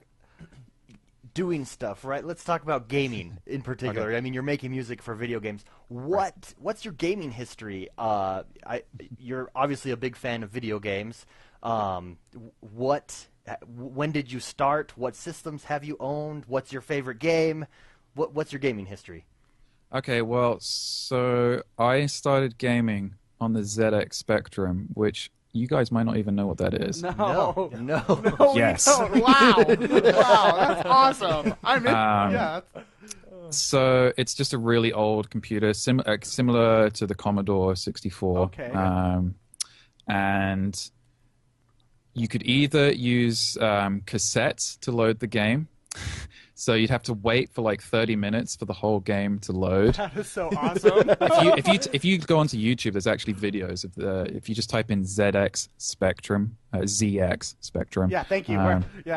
doing stuff, right? Let's talk about gaming in particular. Okay. I mean, you're making music for video games. What's your gaming history? You're obviously a big fan of video games. When did you start? What systems have you owned? What's your favorite game? What's your gaming history? Okay, well, so I started gaming on the ZX Spectrum, which you guys might not even know what that is. No. Yes. Wow. Wow, that's awesome. I'm in. Yeah. So it's just a really old computer, similar to the Commodore 64. Okay. And you could either use cassettes to load the game. So you'd have to wait for like 30 minutes for the whole game to load. That is so awesome. If you go onto YouTube, there's actually videos of if you just type in ZX Spectrum, ZX Spectrum. Yeah, thank you.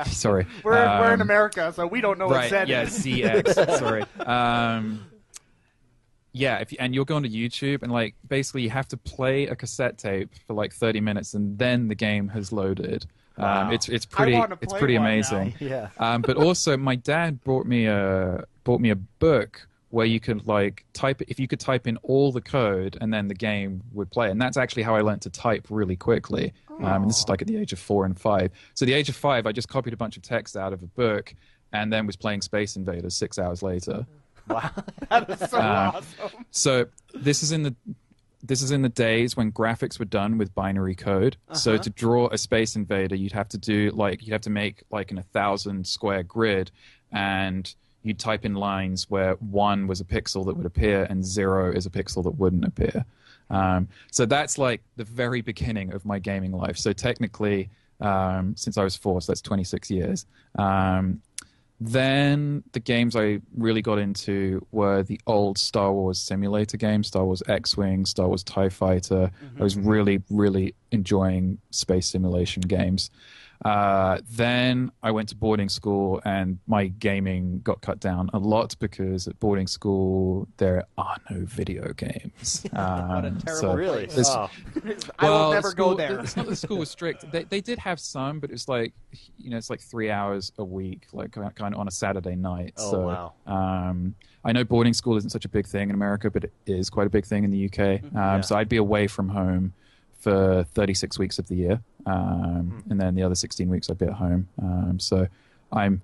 Sorry. We're in America, so we don't know what Z is. ZX. Sorry. And you'll go onto YouTube, and like basically you have to play a cassette tape for like 30 minutes, and then the game has loaded. Wow. It's pretty amazing. Yeah. But also, my dad bought me a book where you could like type. If you could type in all the code, and then the game would play. And that's actually how I learned to type really quickly. And this is like at the age of 4 and 5. So at the age of 5, I just copied a bunch of text out of a book, and then was playing Space Invaders 6 hours later. Wow, that is so awesome. So this is in the days when graphics were done with binary code. So to draw a Space Invader, you'd have to make like an 1,000 square grid, and you'd type in lines where 1 was a pixel that would appear and 0 is a pixel that wouldn't appear. So that's like the very beginning of my gaming life. So technically, since I was 4, so that's 26 years. Then the games I really got into were the old Star Wars simulator games, Star Wars X-Wing, Star Wars TIE Fighter. I was really, really enjoying space simulation games. Then I went to boarding school, and my gaming got cut down a lot because at boarding school there are no video games. What a terrible place. I Well, will never go there. It's not that the school was strict. They did have some, but it's like, it's like 3 hours a week, like kind of on a Saturday night. Wow. I know boarding school isn't such a big thing in America, but it is quite a big thing in the UK. So I'd be away from home for 36 weeks of the year, and then the other 16 weeks I'd be at home. So I'm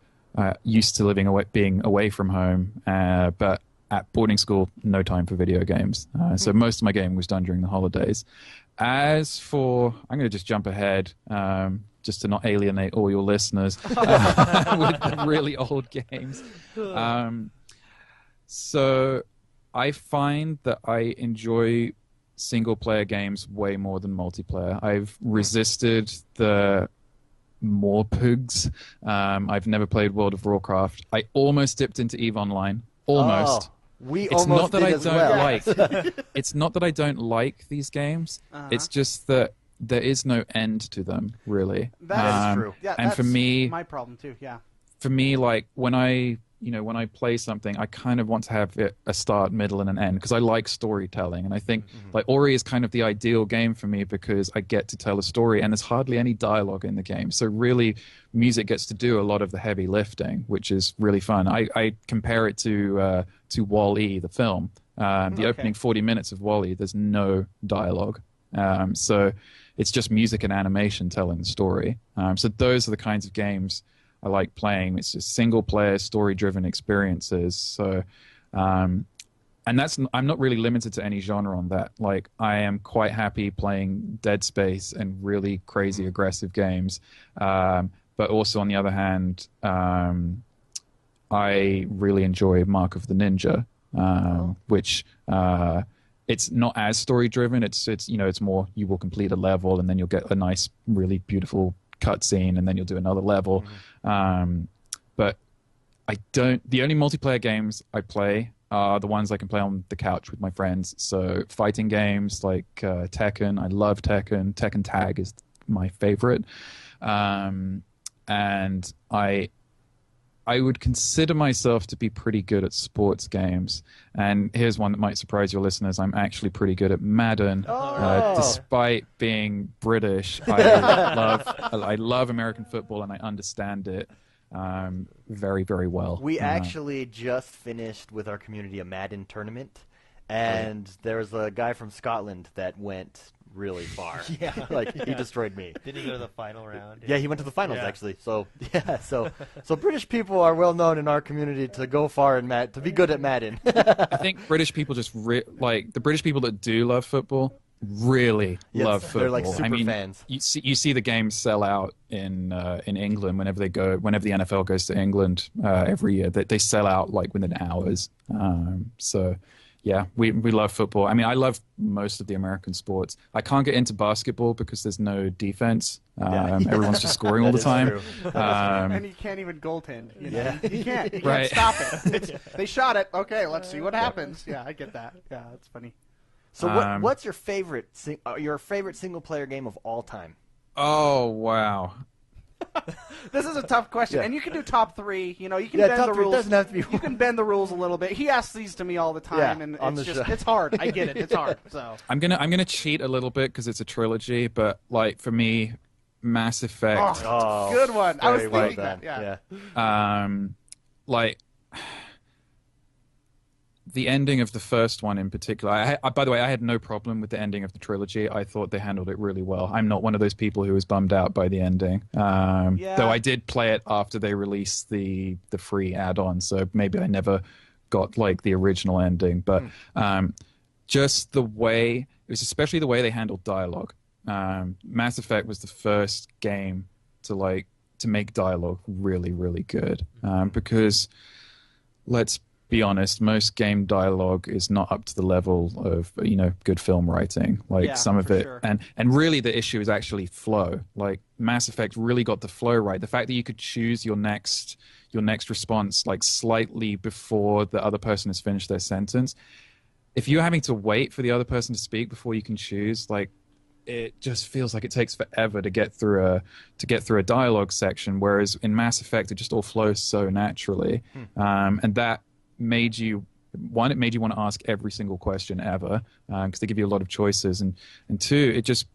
used to being away from home, but at boarding school, no time for video games. So most of my gaming was done during the holidays. As for, I'm going to just jump ahead, just to not alienate all your listeners with the really old games. So I find that I enjoy single-player games way more than multiplayer. I've resisted the Morpugs. I've never played World of Warcraft. I almost dipped into EVE Online. Almost. It's not that I don't like. It's not that I don't like these games. It's just that there is no end to them, really. That is true. Yeah, and for me, my problem too. Yeah. For me, like when I when I play something, I kind of want to have it a start, middle, and an end because I like storytelling. And I think like Ori is kind of the ideal game for me because I get to tell a story and there's hardly any dialogue in the game. So really, music gets to do a lot of the heavy lifting, which is really fun. I compare it to Wall-E, the film. The opening 40 minutes of Wall-E, there's no dialogue. So it's just music and animation telling the story. So those are the kinds of games I like playing. It's just single-player, story-driven experiences. So, and I'm not really limited to any genre on that. Like, I am quite happy playing Dead Space and really crazy, aggressive games. But also, on the other hand, I really enjoy Mark of the Ninja, which it's not as story-driven. It's more you will complete a level and then you'll get a nice, really beautiful cutscene, and then you'll do another level. But the only multiplayer games I play are the ones I can play on the couch with my friends. So fighting games like Tekken. I love Tekken. Tekken Tag is my favorite. And I would consider myself to be pretty good at sports games. And here's one that might surprise your listeners. I'm actually pretty good at Madden. Despite being British, I love American football and I understand it very, very well. We actually just finished with our community a Madden tournament. And there was a guy from Scotland that went really far. Like he destroyed me. Did he go to the final round? Yeah, he went to the finals actually. So so British people are well known in our community to go far in to be good at Madden. I think British people just like the British people that do love football really love football. They're like super fans. You see the games sell out in England whenever the NFL goes to England every year. They sell out like within hours. So. Yeah, we love football. I mean, I love most of the American sports. I can't get into basketball because there's no defense. Everyone's just scoring all the time. And you can't even goaltend. You can't. You can't stop it. They shot it. Okay, let's see what happens. Yeah, I get that. Yeah, that's funny. So what's your favorite single player game of all time? Oh, wow. This is a tough question, and you can do top three. You can Yeah, bend top the three rules. doesn't have to be- You can bend the rules a little bit. He asks these to me all the time, and on it's the just show. it's hard. I get it. It's hard. So I'm gonna cheat a little bit because it's a trilogy, but like for me, Mass Effect. Good one. I was Very well thinking done. that. Yeah. Like the ending of the first one in particular. By the way, I had no problem with the ending of the trilogy. I thought they handled it really well. I'm not one of those people who was bummed out by the ending. Though I did play it after they released the free add-on, so maybe I never got like the original ending. But just the way, it was especially the way they handled dialogue. Mass Effect was the first game to make dialogue really, really good. Because let's be honest, most game dialogue is not up to the level of good film writing. Some of it, sure. and really the issue is actually flow. Like Mass Effect really got the flow right. The fact that you could choose your next response like slightly before the other person has finished their sentence. If you're having to wait for the other person to speak before you can choose, like it just feels like it takes forever to get through a dialogue section. Whereas in Mass Effect, it just all flows so naturally, and that made you want to ask every single question ever because they give you a lot of choices, and two, it just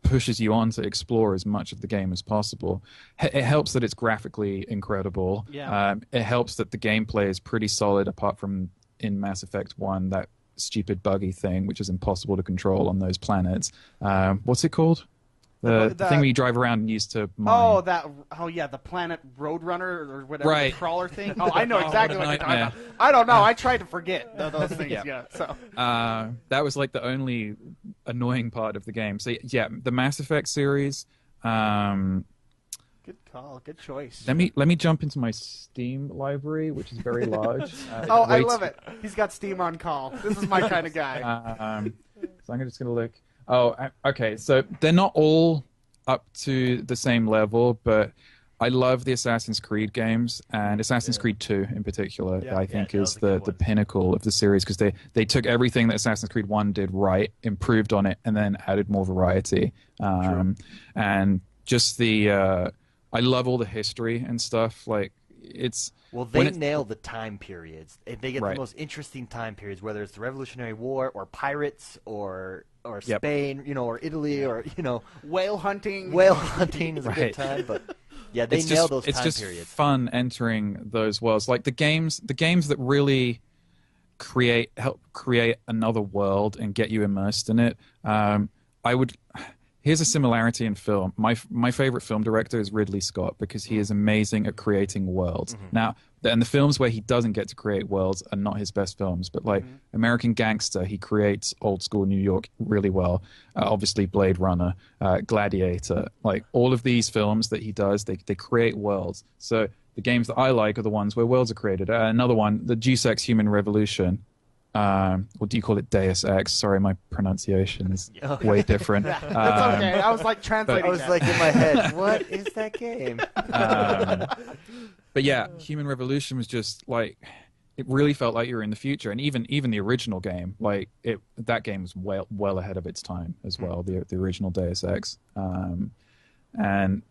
pushes you on to explore as much of the game as possible. It helps that it's graphically incredible. It helps that the gameplay is pretty solid apart from in Mass Effect 1 that stupid buggy thing which is impossible to control on those planets. What's it called? The thing where you drive around and use to mine. The Planet Roadrunner or whatever, right. the crawler thing. Oh, I know exactly what you're talking about. I don't know. I tried to forget those things. So that was like the only annoying part of the game. So yeah, the Mass Effect series. Good call. Good choice. Let me jump into my Steam library, which is very large. I love it. He's got Steam on call. This is my kind of guy. So I'm just gonna look. Okay. So they're not all up to the same level, but I love the Assassin's Creed games, and Assassin's Creed 2 in particular, I think is the pinnacle of the series, because they took everything that Assassin's Creed 1 did right, improved on it, and then added more variety. And just I love all the history and stuff. Like, it's well, they nail the time periods. They get the most interesting time periods, whether it's the Revolutionary War or pirates or Spain, or Italy or whale hunting. Whale hunting is a good time, but yeah, they nail those time periods. It's just fun entering those worlds. Like the games that really help create another world and get you immersed in it. Here's a similarity in film. My favorite film director is Ridley Scott because he is amazing at creating worlds. Now, and the films where he doesn't get to create worlds are not his best films. But like American Gangster, he creates old school New York really well. Obviously, Blade Runner, Gladiator, like all of these films that he does, they create worlds. So the games that I like are the ones where worlds are created. Another one, the Deus Ex Human Revolution. Or do you call it Deus Ex? Sorry, my pronunciation is way different. That's okay. I was like translating. I was like in my head, what is that game? But yeah, Human Revolution was just like, it really felt like you were in the future, and even the original game, like that game was well ahead of its time as well. The original Deus Ex, and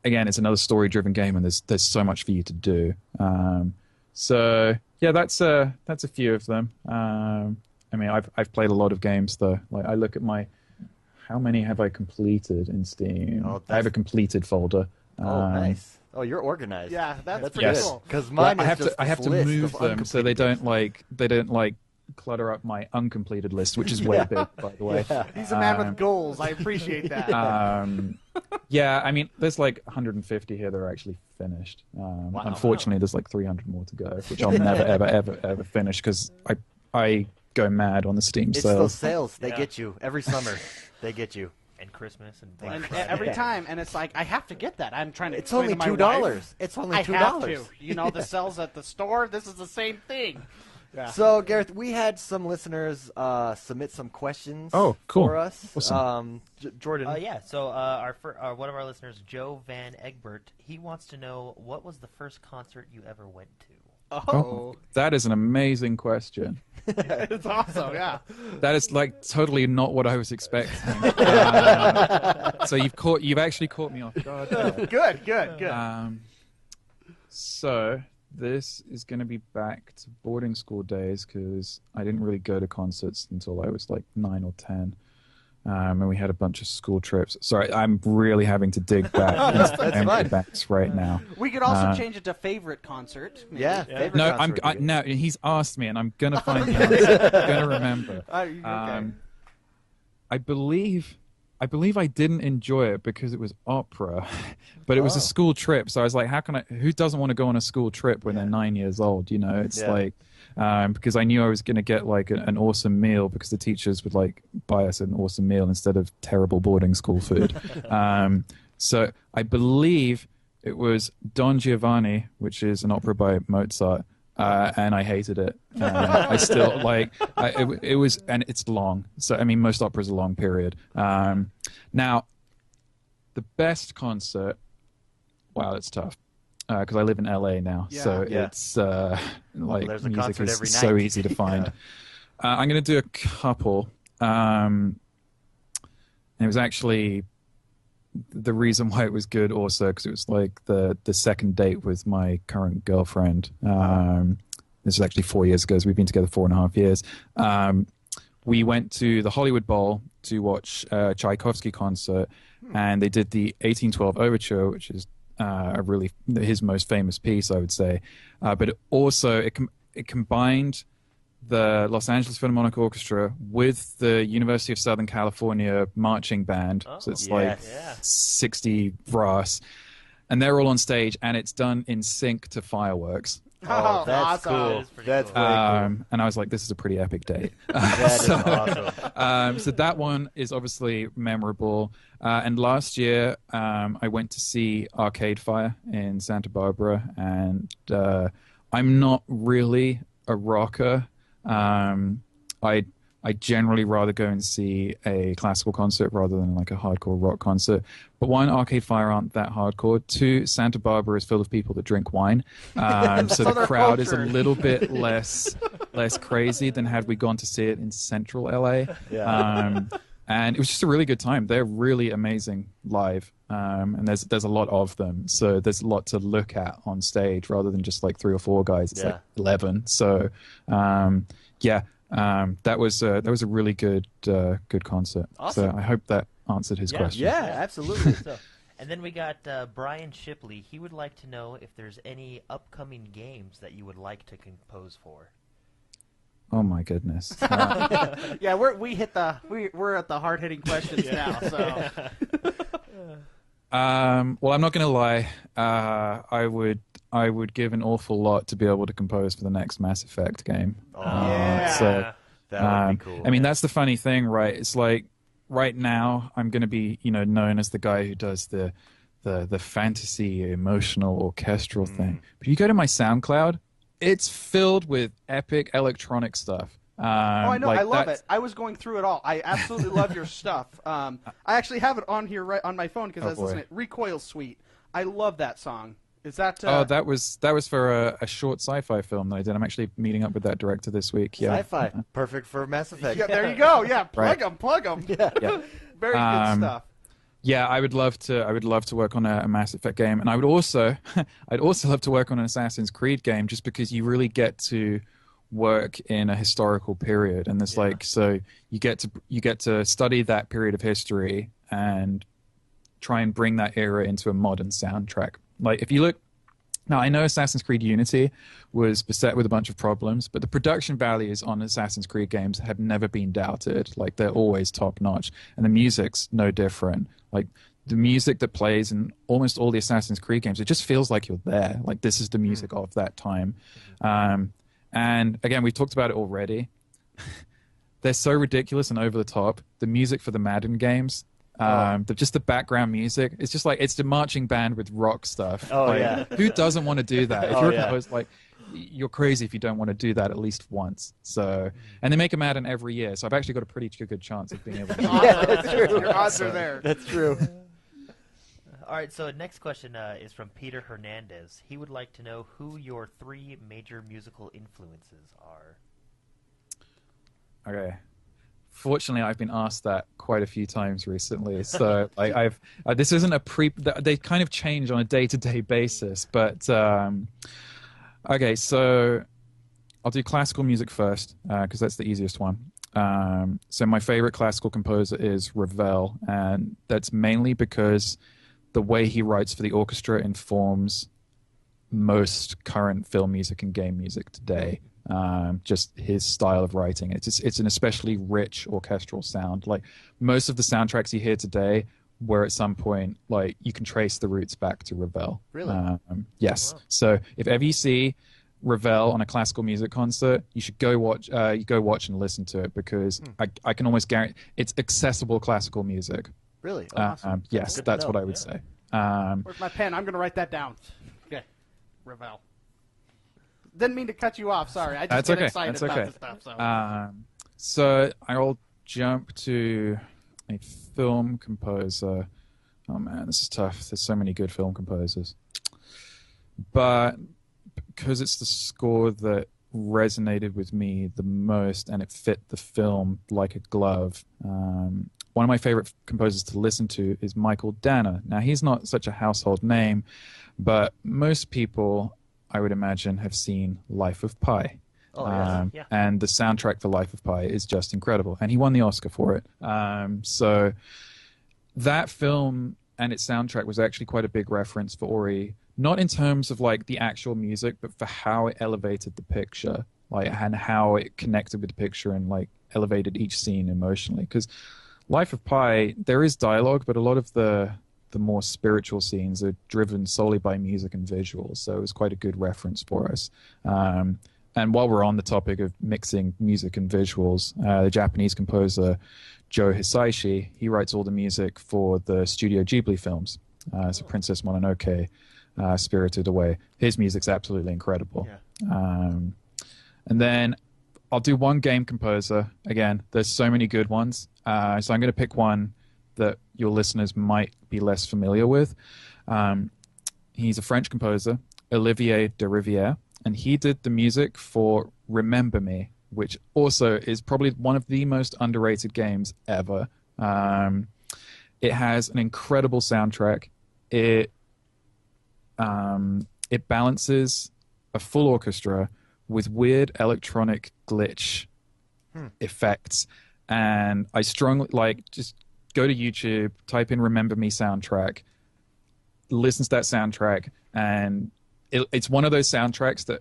again, it's another story-driven game, and there's so much for you to do. So yeah, that's a few of them. I mean, I've played a lot of games though. Like I look at how many have I completed in Steam? I have a completed folder. Nice. Oh, you're organized. Yeah, that's pretty cool. Because mine I have to move them so they don't clutter up my uncompleted list, which is way big, by the way. Yeah. He's a man with goals. I appreciate that. Yeah, I mean, there's like 150 here that are actually finished. Unfortunately, there's like 300 more to go, which I'll never, ever finish because I go mad on the Steam sales. It's those sales. They get you. Every summer, they get you. And Christmas and every time, and it's like I have to get that. I'm trying to. It's only $2. It's only $2. I have to. The sales at the store. This is the same thing. Yeah. So Gareth, we had some listeners submit some questions. Cool. For us. Awesome. Jordan. Yeah. So one of our listeners, Joe Van Egbert, he wants to know what was the first concert you ever went to. Oh, that is an amazing question. It's awesome, yeah. That is like totally not what I was expecting. So you've actually caught me off guard. Good. So this is going to be back to boarding school days because I didn't really go to concerts until I was like 9 or 10. And we had a bunch of school trips. Sorry, I'm really having to dig back into empty backs right now. We could also change it to favorite concert. Maybe. Yeah, favorite concert. No, he's asked me, and I'm gonna find the answer. I'm gonna remember. Okay. I believe I didn't enjoy it because it was opera, but it was a school trip. So I was like, who doesn't want to go on a school trip when they're 9 years old? It's like. Because I knew I was going to get like an awesome meal because the teachers would like buy us an awesome meal instead of terrible boarding school food. So I believe it was Don Giovanni, which is an opera by Mozart, and I hated it. I still it was, and it's long. So I mean, most operas are long period. Now, the best concert. Wow, it's tough. Because I live in LA now, it's music is so easy to find. I'm going to do a couple. And it was actually the reason why it was good also because it was like the second date with my current girlfriend. This was actually 4 years ago, so we've been together 4.5 years. We went to the Hollywood Bowl to watch a Tchaikovsky concert, and they did the 1812 Overture, which is his most famous piece, I would say, but it combined the Los Angeles Philharmonic Orchestra with the University of Southern California marching band. So it's 60 brass, and they're all on stage, and it's done in sync to fireworks. Oh, that's awesome. cool. That's very cool. And I was like, this is a pretty epic date. That is awesome. So that one is obviously memorable. And last year, I went to see Arcade Fire in Santa Barbara. And I'm not really a rocker. I generally rather go and see a classical concert rather than like a hardcore rock concert. But one, Arcade Fire aren't that hardcore. Two, Santa Barbara is full of people that drink wine. So the crowd is a little bit less crazy than had we gone to see it in central LA. Yeah. And it was just a really good time. They're really amazing live, and there's a lot of them. So there's a lot to look at on stage rather than just like 3 or 4 guys. It's like 11. So that was a really good concert. Awesome. So I hope that answered his question. Yeah, absolutely. So, and then we got Brian Shipley. He would like to know if there's any upcoming games that you would like to compose for. Oh my goodness. Yeah, we're at the hard hitting questions now. So Well, I'm not going to lie. I would give an awful lot to be able to compose for the next Mass Effect game. So that would be cool. I mean, that's the funny thing, right? It's like right now I'm going to be, known as the guy who does the fantasy, emotional, orchestral thing. But you go to my SoundCloud, it's filled with epic electronic stuff. I know. I love it. I was going through it all. I absolutely love your stuff. I actually have it on here right on my phone because I was listening to Recoil Suite. I love that song. Is that? That was for a short sci-fi film that I did. I'm actually meeting up with that director this week. Yeah. Sci-fi, perfect for Mass Effect. Yeah, there you go. Yeah, plug them. Yeah. Very good stuff. Yeah, I would love to work on a Mass Effect game, and I'd also love to work on an Assassin's Creed game, just because you really get to work in a historical period, and there's so you get to study that period of history and try and bring that era into a modern soundtrack. Like if you look. Now, I know Assassin's Creed Unity was beset with a bunch of problems, but the production values on Assassin's Creed games have never been doubted. Like, they're always top-notch, and the music's no different. Like, the music that plays in almost all the Assassin's Creed games, it just feels like you're there. Like, this is the music of that time. And, again, we've talked about it already. They're so ridiculous and over the top. The music for the Madden games... just the background music, it's just like it's the marching band with rock stuff. Who doesn't want to do that? If you're a composer, you're crazy if you don't want to do that at least once. So, and they make them out in every year, so I've actually got a pretty good chance of being able to that's true. Your odds are there. That's true. All right, so next question is from Peter Hernandez. He would like to know who your 3 major musical influences are. Okay. Fortunately, I've been asked that quite a few times recently. So I've this isn't they kind of change on a day-to-day basis. But okay, so I'll do classical music first because that's the easiest one. So my favorite classical composer is Ravel, and that's mainly because the way he writes for the orchestra informs most current film music and game music today. Just his style of writing. It's an especially rich orchestral sound. Like most of the soundtracks you hear today were at some point, like you can trace the roots back to Ravel. Really? Yes. Wow. So if ever you see Ravel on a classical music concert, you should go watch and listen to it, because I can almost guarantee it's accessible classical music. Really? Awesome. Yes, that's what I would say. Where's my pen? I'm going to write that down. Okay. Ravel. Didn't mean to cut you off. Sorry, I just get excited about this stuff. So I'll jump to a film composer. Oh man, this is tough. There's so many good film composers, but because it's the score that resonated with me the most and it fit the film like a glove. One of my favorite composers to listen to is Michael Danner. Now, he's not such a household name, but most people, I would imagine, have seen Life of Pi. And the soundtrack for Life of Pi is just incredible. And he won the Oscar for it. So that film and its soundtrack was actually quite a big reference for Ori, not in terms of like the actual music, but for how it elevated the picture, like, and how it connected with the picture and like elevated each scene emotionally. Because Life of Pi, there is dialogue, but a lot of the more spiritual scenes are driven solely by music and visuals, so it was quite a good reference for us. And while we're on the topic of mixing music and visuals, the Japanese composer Joe Hisaishi, he writes all the music for the Studio Ghibli films, so Princess Mononoke, Spirited Away. His music's absolutely incredible. And then I'll do one game composer. Again, there's so many good ones, so I'm going to pick one that your listeners might be less familiar with. He's a French composer, Olivier de Rivière, and he did the music for Remember Me, which also is probably one of the most underrated games ever. It has an incredible soundtrack. It balances a full orchestra with weird electronic glitch effects, and I strongly just go to YouTube, type in "Remember Me" soundtrack, listen to that soundtrack, and it's one of those soundtracks that,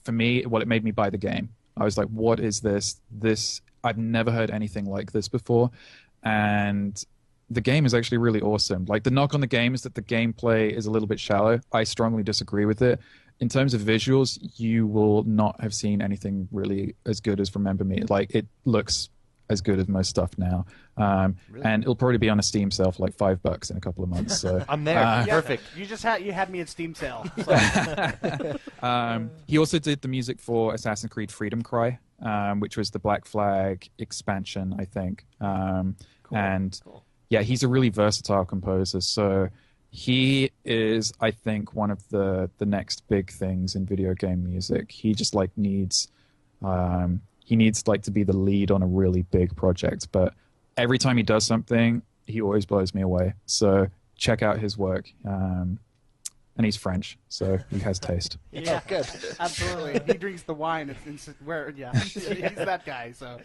for me, it made me buy the game. I was like, what is this? I've never heard anything like this before. And the game is actually really awesome. Like, the knock on the game is that the gameplay is a little bit shallow. I strongly disagree with it. In terms of visuals, you will not have seen anything really as good as Remember Me. Like, it looks as good as most stuff now. Really? And it'll probably be on a Steam sale for like $5 in a couple of months. So I'm there. Perfect. You had me at Steam sale. So. He also did the music for Assassin's Creed Freedom Cry, which was the Black Flag expansion, I think. Yeah, he's a really versatile composer. So he is, I think, one of the next big things in video game music. He just needs to be the lead on a really big project. But every time he does something, he always blows me away. So check out his work. And he's French, so he has taste. Yeah, good. Absolutely. He drinks the wine. He's that guy. So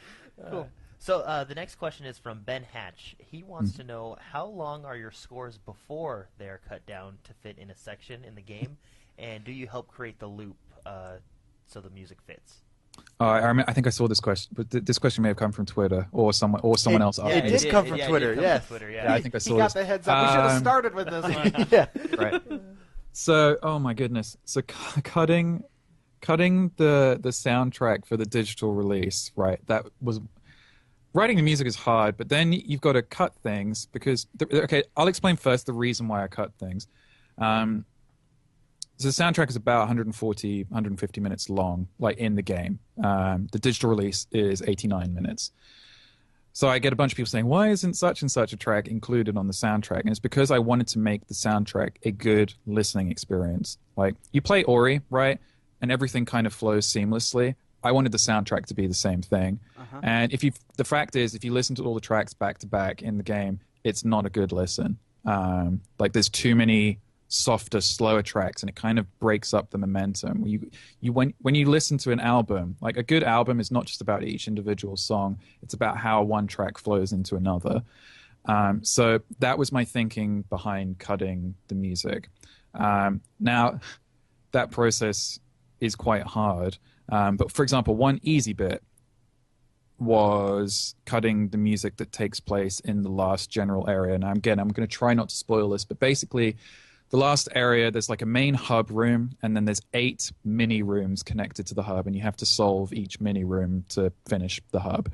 cool. So the next question is from Ben Hatch. He wants to know, how long are your scores before they are cut down to fit in a section in the game, and do you help create the loop so the music fits? I think I saw this question, but this question may have come from Twitter or someone else. It did come from Twitter. Yeah, I think I saw he got the heads up. We should have started with this one. Yeah, right. So, oh my goodness. So cutting the soundtrack for the digital release, right? That was. Writing the music is hard, but then you've got to cut things because... Okay, I'll explain first the reason why I cut things. So the soundtrack is about 140, 150 minutes long, like in the game. The digital release is 89 minutes. So I get a bunch of people saying, why isn't such and such a track included on the soundtrack? And it's because I wanted to make the soundtrack a good listening experience. Like, you play Ori, right? And everything kind of flows seamlessly. I wanted the soundtrack to be the same thing. And the fact is, if you listen to all the tracks back to back in the game, it's not a good listen. There's too many softer, slower tracks, and it kind of breaks up the momentum. When you listen to an album, like, a good album is not just about each individual song, it's about how one track flows into another. So that was my thinking behind cutting the music. Now, that process is quite hard. But for example, one easy bit was cutting the music that takes place in the last general area. Now, again, I'm going to try not to spoil this, but basically, the last area, there's like a main hub room, and then there's 8 mini rooms connected to the hub, and you have to solve each mini room to finish the hub.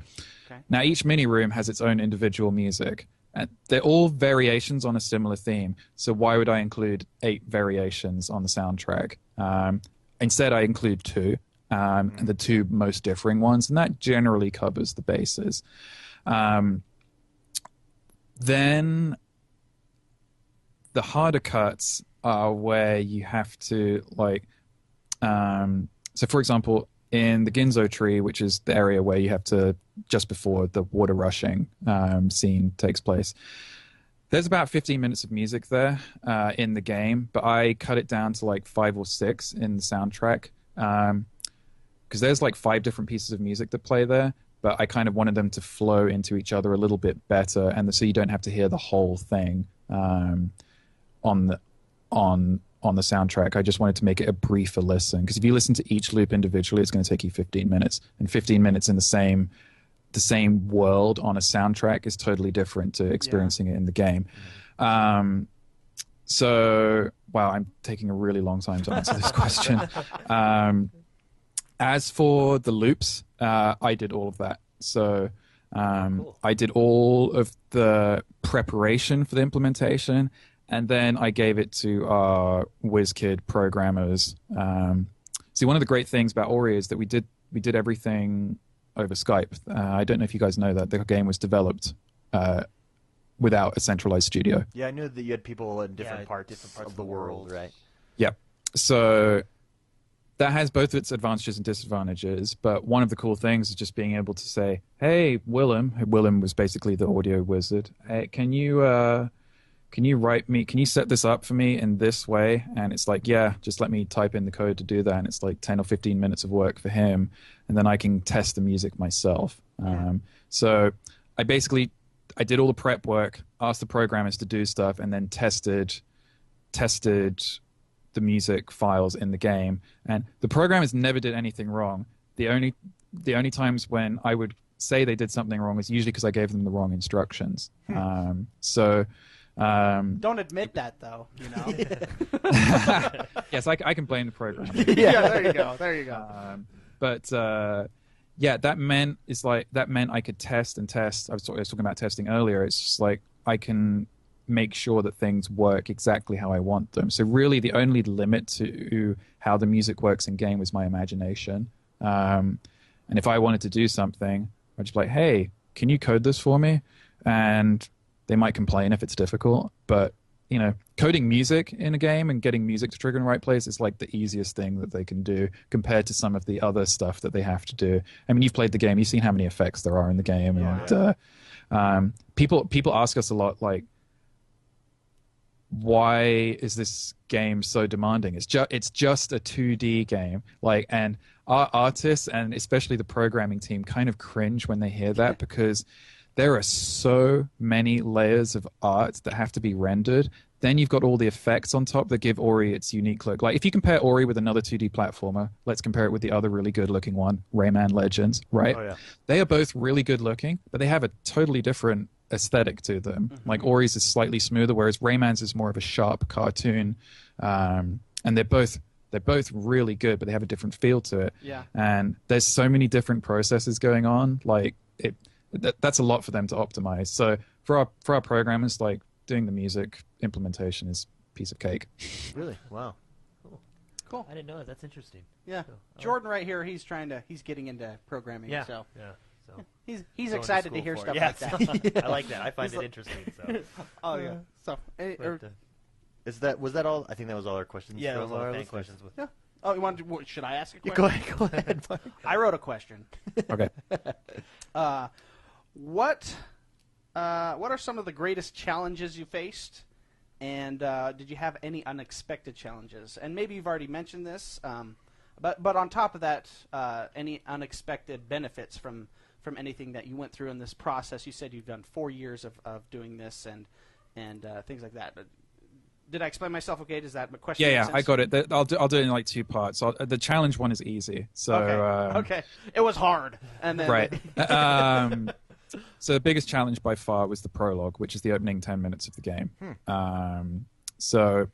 Okay. Now, each mini room has its own individual music. And they're all variations on a similar theme, so why would I include 8 variations on the soundtrack? Instead, I include 2. And the 2 most differing ones, and that generally covers the bases. Then the harder cuts are where you have to, so for example, in the Ginzo tree, which is the area where you have to, just before the water rushing scene takes place, there's about 15 minutes of music there in the game, but I cut it down to 5 or 6 in the soundtrack. Because there's 5 different pieces of music that play there, but I kind of wanted them to flow into each other a little bit better, and so you don't have to hear the whole thing on the soundtrack. I just wanted to make it a briefer listen, because if you listen to each loop individually, it's going to take you 15 minutes, and 15 minutes in the same world on a soundtrack is totally different to experiencing it in the game. So, wow, I'm taking a really long time to answer this question. As for the loops, I did all of that. So cool. I did all of the preparation for the implementation, and then I gave it to our WizKid programmers. See, one of the great things about Ori is that we did everything over Skype. I don't know if you guys know that the game was developed without a centralized studio. Yeah, I knew that you had people in different parts of the world, right? Yeah. So that has both its advantages and disadvantages. But one of the cool things is just being able to say, "Hey, Willem." Willem was basically the audio wizard. "Hey, can you set this up for me in this way?" And it's like, yeah, just let me type in the code to do that. And it's like 10 or 15 minutes of work for him. And then I can test the music myself. So I did all the prep work, asked the programmers to do stuff, and then tested the music files in the game. And the programmers never did anything wrong. The only times when I would say they did something wrong was usually because I gave them the wrong instructions. Don't admit that, though. You know. Yes, I can blame the programmer. Yeah, there you go. That meant I could test and test. I was talking about testing earlier. It's just like I can make sure that things work exactly how I want them. So really, the only limit to how the music works in game was my imagination. And if I wanted to do something, I'd just be like, "Hey, can you code this for me?" And they might complain if it's difficult, but coding music in a game and getting music to trigger in the right place is like the easiest thing that they can do compared to some of the other stuff that they have to do. I mean, you've played the game, you've seen how many effects there are in the game, and people ask us a lot, like, why is this game so demanding? It's just a 2D game, and our artists and especially the programming team kind of cringe when they hear that because there are so many layers of art that have to be rendered. Then you've got all the effects on top that give Ori its unique look. Like if you compare Ori with another 2D platformer, let's compare it with the other really good looking one, Rayman Legends, right? Oh, yeah. They are both really good looking, but they have a totally different aesthetic to them. Like Ori's is slightly smoother, whereas Rayman's is more of a sharp cartoon. And they're both really good, but they have a different feel to it. Yeah. And there's so many different processes going on. Like that's a lot for them to optimize. So for our programmers, like doing the music implementation is a piece of cake. Really? Wow. Cool. I didn't know that. That's interesting. Yeah. So, Jordan right here, he's getting into programming. Yeah. So. Yeah. So he's excited to hear stuff like that. I like that. I find it interesting. So. Oh yeah. So. Was that all? I think that was all our questions. Yeah, from those our are fan listeners. questions. With Yeah. Oh, you want to? Should I ask a Yeah, question? go ahead. I wrote a question. Okay. What are some of the greatest challenges you faced, and did you have any unexpected challenges? And maybe you've already mentioned this, but on top of that, any unexpected benefits from anything that you went through in this process? You said you've done 4 years of doing this and things like that. Did I explain myself okay? Does that question? Yeah, make sense? I got it. I'll do it in like 2 parts. The challenge one is easy. So okay. It was hard, and then right. So the biggest challenge by far was the prologue, which is the opening 10 minutes of the game. So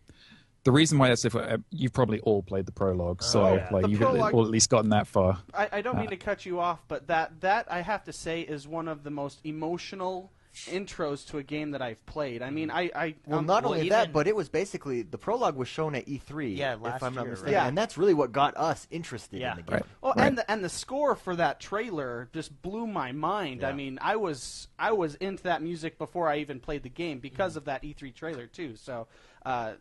the reason why that's different, you've probably all played the prologue, so you've all at least gotten that far. I don't mean to cut you off, but that I have to say is one of the most emotional intros to a game that I've played. I mean, not only that, but it was basically the prologue was shown at E3. Yeah, last if I'm not year, mistaken, right? and that's really what got us interested in the game. Right. Well, right. and the score for that trailer just blew my mind. Yeah. I mean, I was into that music before I even played the game because of that E3 trailer too. So I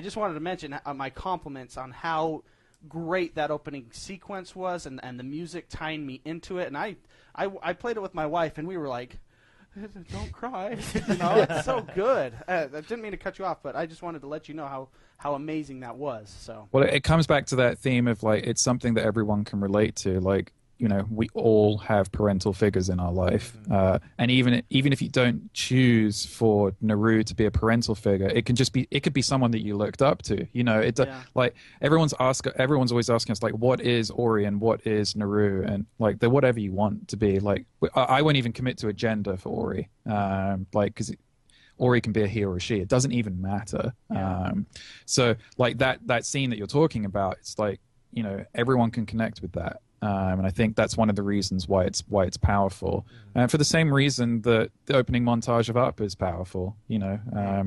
just wanted to mention my compliments on how great that opening sequence was, and the music tying me into it. And I played it with my wife, and we were like, don't cry. It's so good. I didn't mean to cut you off, but I just wanted to let you know how amazing that was. So. Well, it comes back to that theme of like it's something that everyone can relate to. Like, we all have parental figures in our life, and even if you don't choose for Naru to be a parental figure, it could be someone that you looked up to. Like everyone's always asking us like, what is Ori and what is Naru, and like they're whatever you want to be. Like I won't even commit to a gender for Ori, because Ori can be a he or a she. It doesn't even matter. Yeah. So like that scene that you're talking about, it's like everyone can connect with that. And I think that's one of the reasons why it's powerful. And for the same reason that the opening montage of Up is powerful. I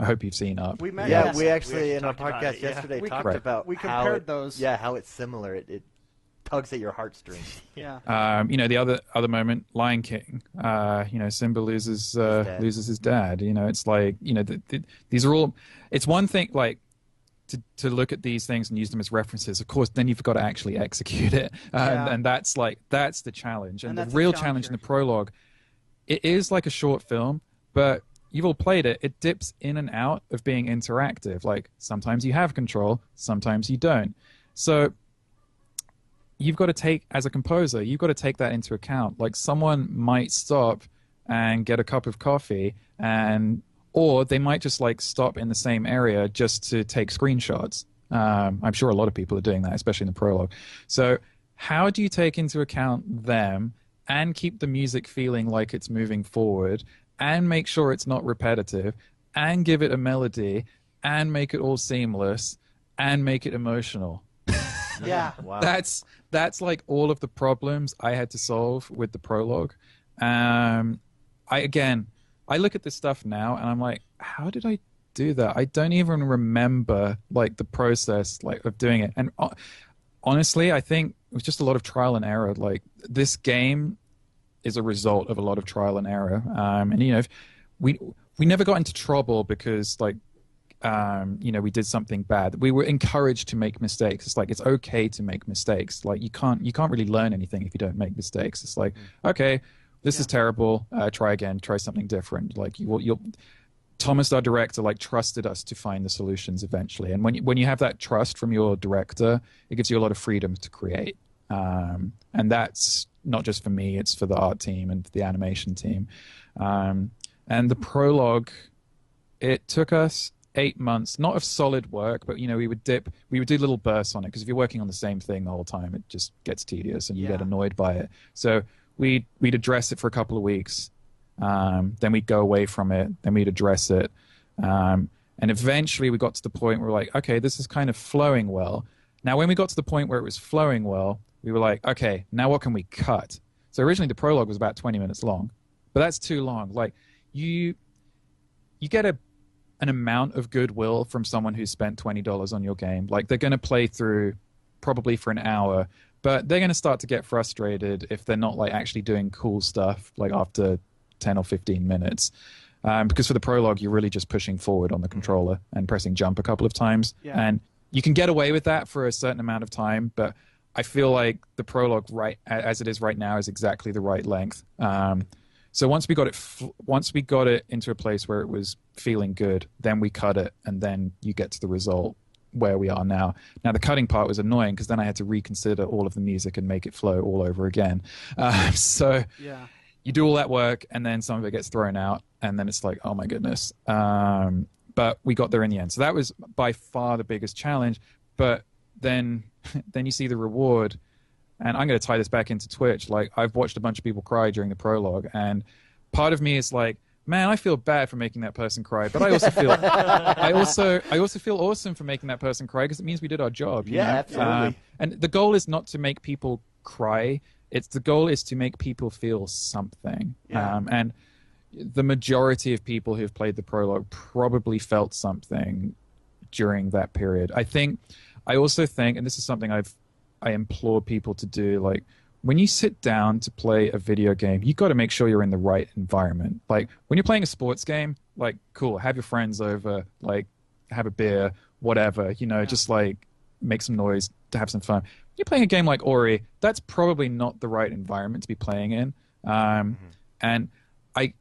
hope you've seen Up. We met. Yeah, we actually in our talked about podcast it, yeah. yesterday We talked Right. about we how compared those. Yeah, how it's similar. It tugs at your heartrise. Yeah. The other moment, Lion King. Simba loses his dad. It's like these are all. It's one thing like to look at these things and use them as references. Of course, then you've got to actually execute it, and that's the challenge. And the real challenge in the prologue, it is like a short film, but you've all played it. It dips in and out of being interactive. Like sometimes you have control, sometimes you don't. So you've got to take, as a composer, you've got to take that into account. Like someone might stop and get a cup of coffee, or they might just like stop in the same area just to take screenshots. I'm sure a lot of people are doing that, especially in the prologue. So how do you take into account them and keep the music feeling like it's moving forward and make sure it's not repetitive and give it a melody and make it all seamless and make it emotional? Yeah. Wow. That's like all of the problems I had to solve with the prologue. I look at this stuff now and I'm like, how did I do that? I don't even remember like the process like of doing it. And honestly, I think it was just a lot of trial and error. Like this game is a result of a lot of trial and error. And you know, we never got into trouble because like we did something bad. We were encouraged to make mistakes. It's like it's okay to make mistakes. Like you can't really learn anything if you don't make mistakes. It's like okay, this is terrible. Try again. Try something different. Like Thomas, our director, like trusted us to find the solutions eventually. And when you have that trust from your director, it gives you a lot of freedom to create. And that's not just for me; it's for the art team and the animation team. And the prologue, it took us 8 months, not of solid work, but we would do little bursts on it, because if you're working on the same thing the whole time, it just gets tedious and you get annoyed by it. So we'd address it for a couple of weeks, then we'd go away from it, then we'd address it, and eventually we got to the point where we're like, okay, this is kind of flowing well. Now when we got to the point where it was flowing well, we were like, okay, now what can we cut? So originally the prologue was about 20 minutes long, but that's too long. Like you get an amount of goodwill from someone who's spent $20 on your game. Like they're going to play through probably for an hour, but they're going to start to get frustrated if they're not like actually doing cool stuff like after 10 or 15 minutes. Because for the prologue, you're really just pushing forward on the controller and pressing jump a couple of times. Yeah. And you can get away with that for a certain amount of time, but I feel like the prologue, right as it is right now, is exactly the right length. So once we got it into a place where it was feeling good, then we cut it, and then you get to the result where we are now. Now the cutting part was annoying because then I had to reconsider all of the music and make it flow all over again. So you do all that work, and then some of it gets thrown out, and then it's like, oh my goodness. But we got there in the end. So that was by far the biggest challenge. But then you see the reward. And I'm going to tie this back into Twitch. Like, I've watched a bunch of people cry during the prologue, and part of me is like, man, I feel bad for making that person cry, but I also feel I also feel awesome for making that person cry, because it means we did our job. You know? Absolutely. And the goal is not to make people cry. The goal is to make people feel something. Yeah. And the majority of people who've played the prologue probably felt something during that period. I also think, and this is something I implore people to do, like when you sit down to play a video game, you got to make sure you're in the right environment. Like when you're playing a sports game, like cool, have your friends over, like have a beer, whatever, just like make some noise to have some fun. You're playing a game like Ori, that's probably not the right environment to be playing in. And I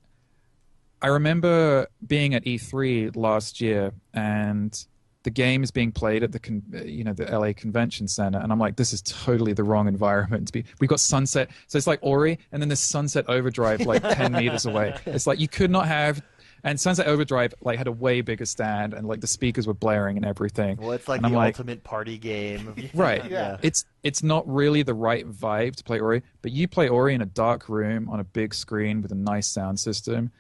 remember being at E3 last year, and the game is being played at the LA Convention Center, and I'm like, this is totally the wrong environment to be. We've got Sunset, so it's like Ori, and then there's Sunset Overdrive like 10 meters away. It's like you could not have. And Sunset Overdrive like had a way bigger stand, and like the speakers were blaring and everything. Well, it's like the ultimate party game. Right. Yeah. It's not really the right vibe to play Ori, but you play Ori in a dark room on a big screen with a nice sound system.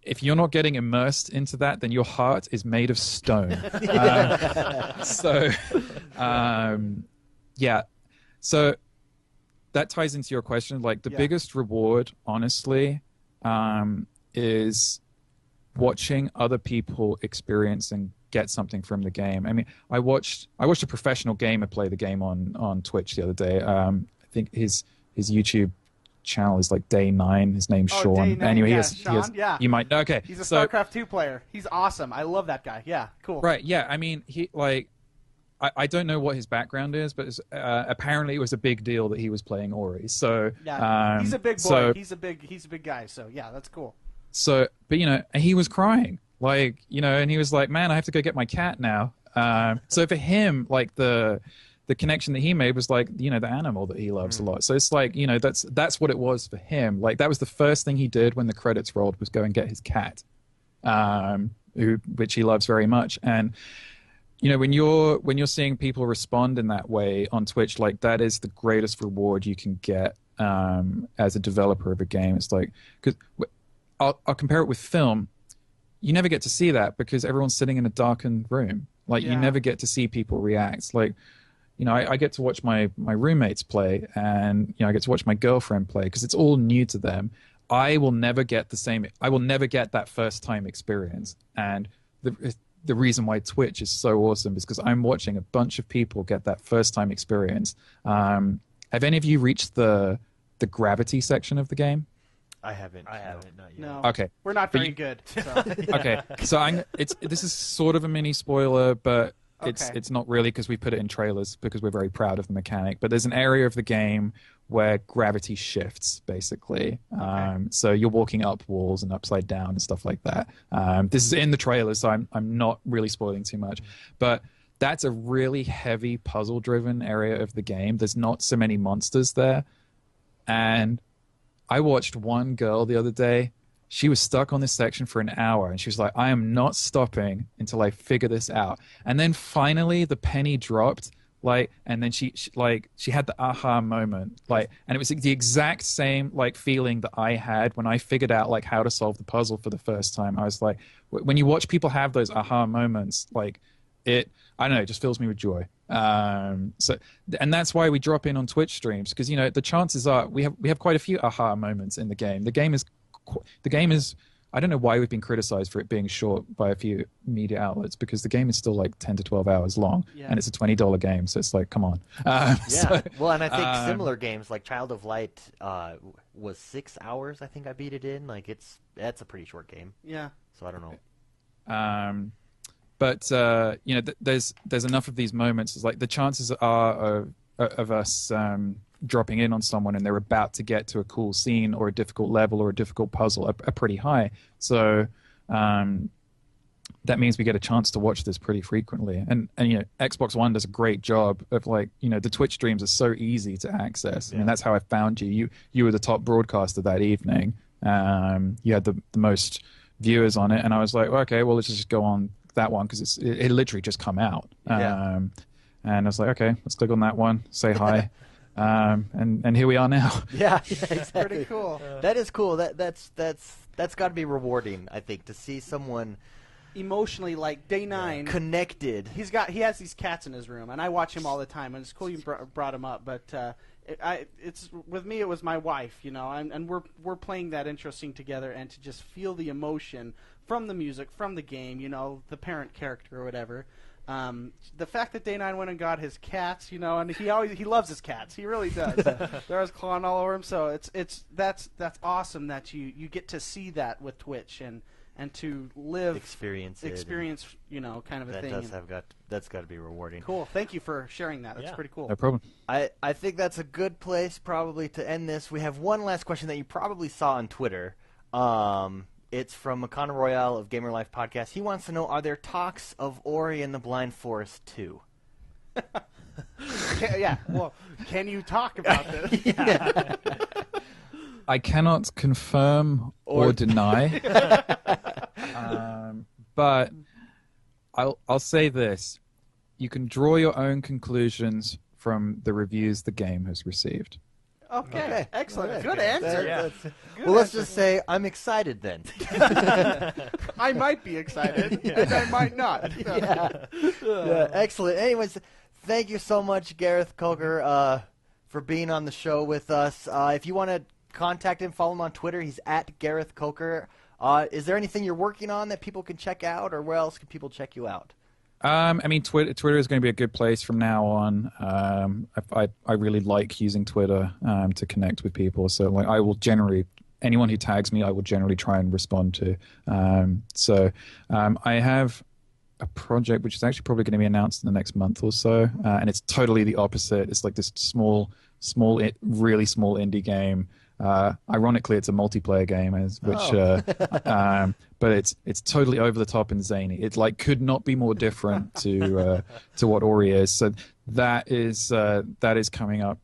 If you're not getting immersed into that, then your heart is made of stone. So that ties into your question. Like the biggest reward, honestly, is watching other people experience and get something from the game. I mean, I watched a professional gamer play the game on Twitch the other day. I think his YouTube channel is like Day 9. His name's Oh, Sean. Day 9, Anyway, yeah, he Sean, has, yeah. you might okay. He's a so, StarCraft 2 player. He's awesome. I love that guy. Yeah, cool. Right, yeah. I mean, he like I don't know what his background is, but apparently it was a big deal that he was playing Ori. So yeah, he's a big boy. So, he's a big guy. So yeah, that's cool. So, but he was crying, like and he was like, "Man, I have to go get my cat now." So for him, like the connection that he made was like the animal that he loves a lot. So it's like that's what it was for him. Like that was the first thing he did when the credits rolled was go and get his cat, which he loves very much. And when you're seeing people respond in that way on Twitch, like that is the greatest reward you can get as a developer of a game. It's like, because I'll compare it with film. You never get to see that because everyone's sitting in a darkened room. Like you never get to see people react. Like I get to watch my roommates play, and I get to watch my girlfriend play because it's all new to them. I will never get that first time experience. And the reason why Twitch is so awesome is because I'm watching a bunch of people get that first time experience. Have any of you reached the gravity section of the game? I haven't. Not yet. No. Okay. We're not very good. So. Okay. So this is sort of a mini spoiler, but Okay. it's not really because we put it in trailers because we're very proud of the mechanic. But there's an area of the game where gravity shifts, basically. So you're walking up walls and upside down and stuff like that. This is in the trailer, so I'm not really spoiling too much. But that's a really heavy puzzle-driven area of the game. There's not so many monsters there. And I watched one girl the other day. She was stuck on this section for an hour, and she was like, I am not stopping until I figure this out. And then finally the penny dropped, and then she had the aha moment, and it was the exact same feeling that I had when I figured out how to solve the puzzle for the first time. I was like, when you watch people have those aha moments, I don't know, it just fills me with joy. And that's why we drop in on Twitch streams, because the chances are we have quite a few aha moments in the game. The game is I don't know why we've been criticized for it being short by a few media outlets, because the game is still 10 to 12 hours long, and it's a $20 game, so it's come on. Well, and I think similar games like Child of Light was 6 hours. I think I beat it in. That's a pretty short game. Yeah. So I don't know. But there's enough of these moments. It's the chances are of us dropping in on someone and they're about to get to a cool scene or a difficult level or a difficult puzzle are pretty high. So that means we get a chance to watch this pretty frequently. And Xbox One does a great job of the Twitch streams are so easy to access. I mean, that's how I found you. You were the top broadcaster that evening. You had the most viewers on it, and I was like, okay, well, let's just go on that one because it literally just come out. And I was like, okay, let's click on that one, say hi. And here we are now. Yeah, exactly. Pretty cool. That is cool. That's got to be rewarding, I think, to see someone emotionally Day 9 connected. He has these cats in his room, and I watch him all the time, and it's cool you brought him up. But it's with me, it was my wife, and we're playing that interesting together, and to just feel the emotion from the music, from the game, the parent character or whatever. The fact that Day 9 went and got his cats, and he loves his cats. He really does. They're always clawing all over him. So that's awesome that you get to see that with Twitch and to live experience kind of a thing. That's got to be rewarding. Cool. Thank you for sharing that. That's pretty cool. No problem. I think that's a good place probably to end this. We have one last question that you probably saw on Twitter. It's from Makana Royale of Gamer Life Podcast. He wants to know, are there talks of Ori and the Blind Forest 2? Well, can you talk about this? I cannot confirm or deny. But I'll say this. You can draw your own conclusions from the reviews the game has received. Okay. Excellent. Good answer. Let's just say I'm excited then. I might be excited, and I might not. Excellent. Anyways, thank you so much, Gareth Coker, for being on the show with us. If you want to contact him, follow him on Twitter. He's at Gareth Coker. Is there anything you're working on that people can check out, or where else can people check you out? I mean, Twitter is going to be a good place from now on. I really like using Twitter to connect with people. So like, I will generally, anyone who tags me, I will generally try and respond to. I have a project which is actually probably going to be announced in the next month or so, and it's totally the opposite. It's like this really small indie game. Ironically, it's a multiplayer game, but it's totally over the top and zany. It like could not be more different to what Ori is. So that is coming up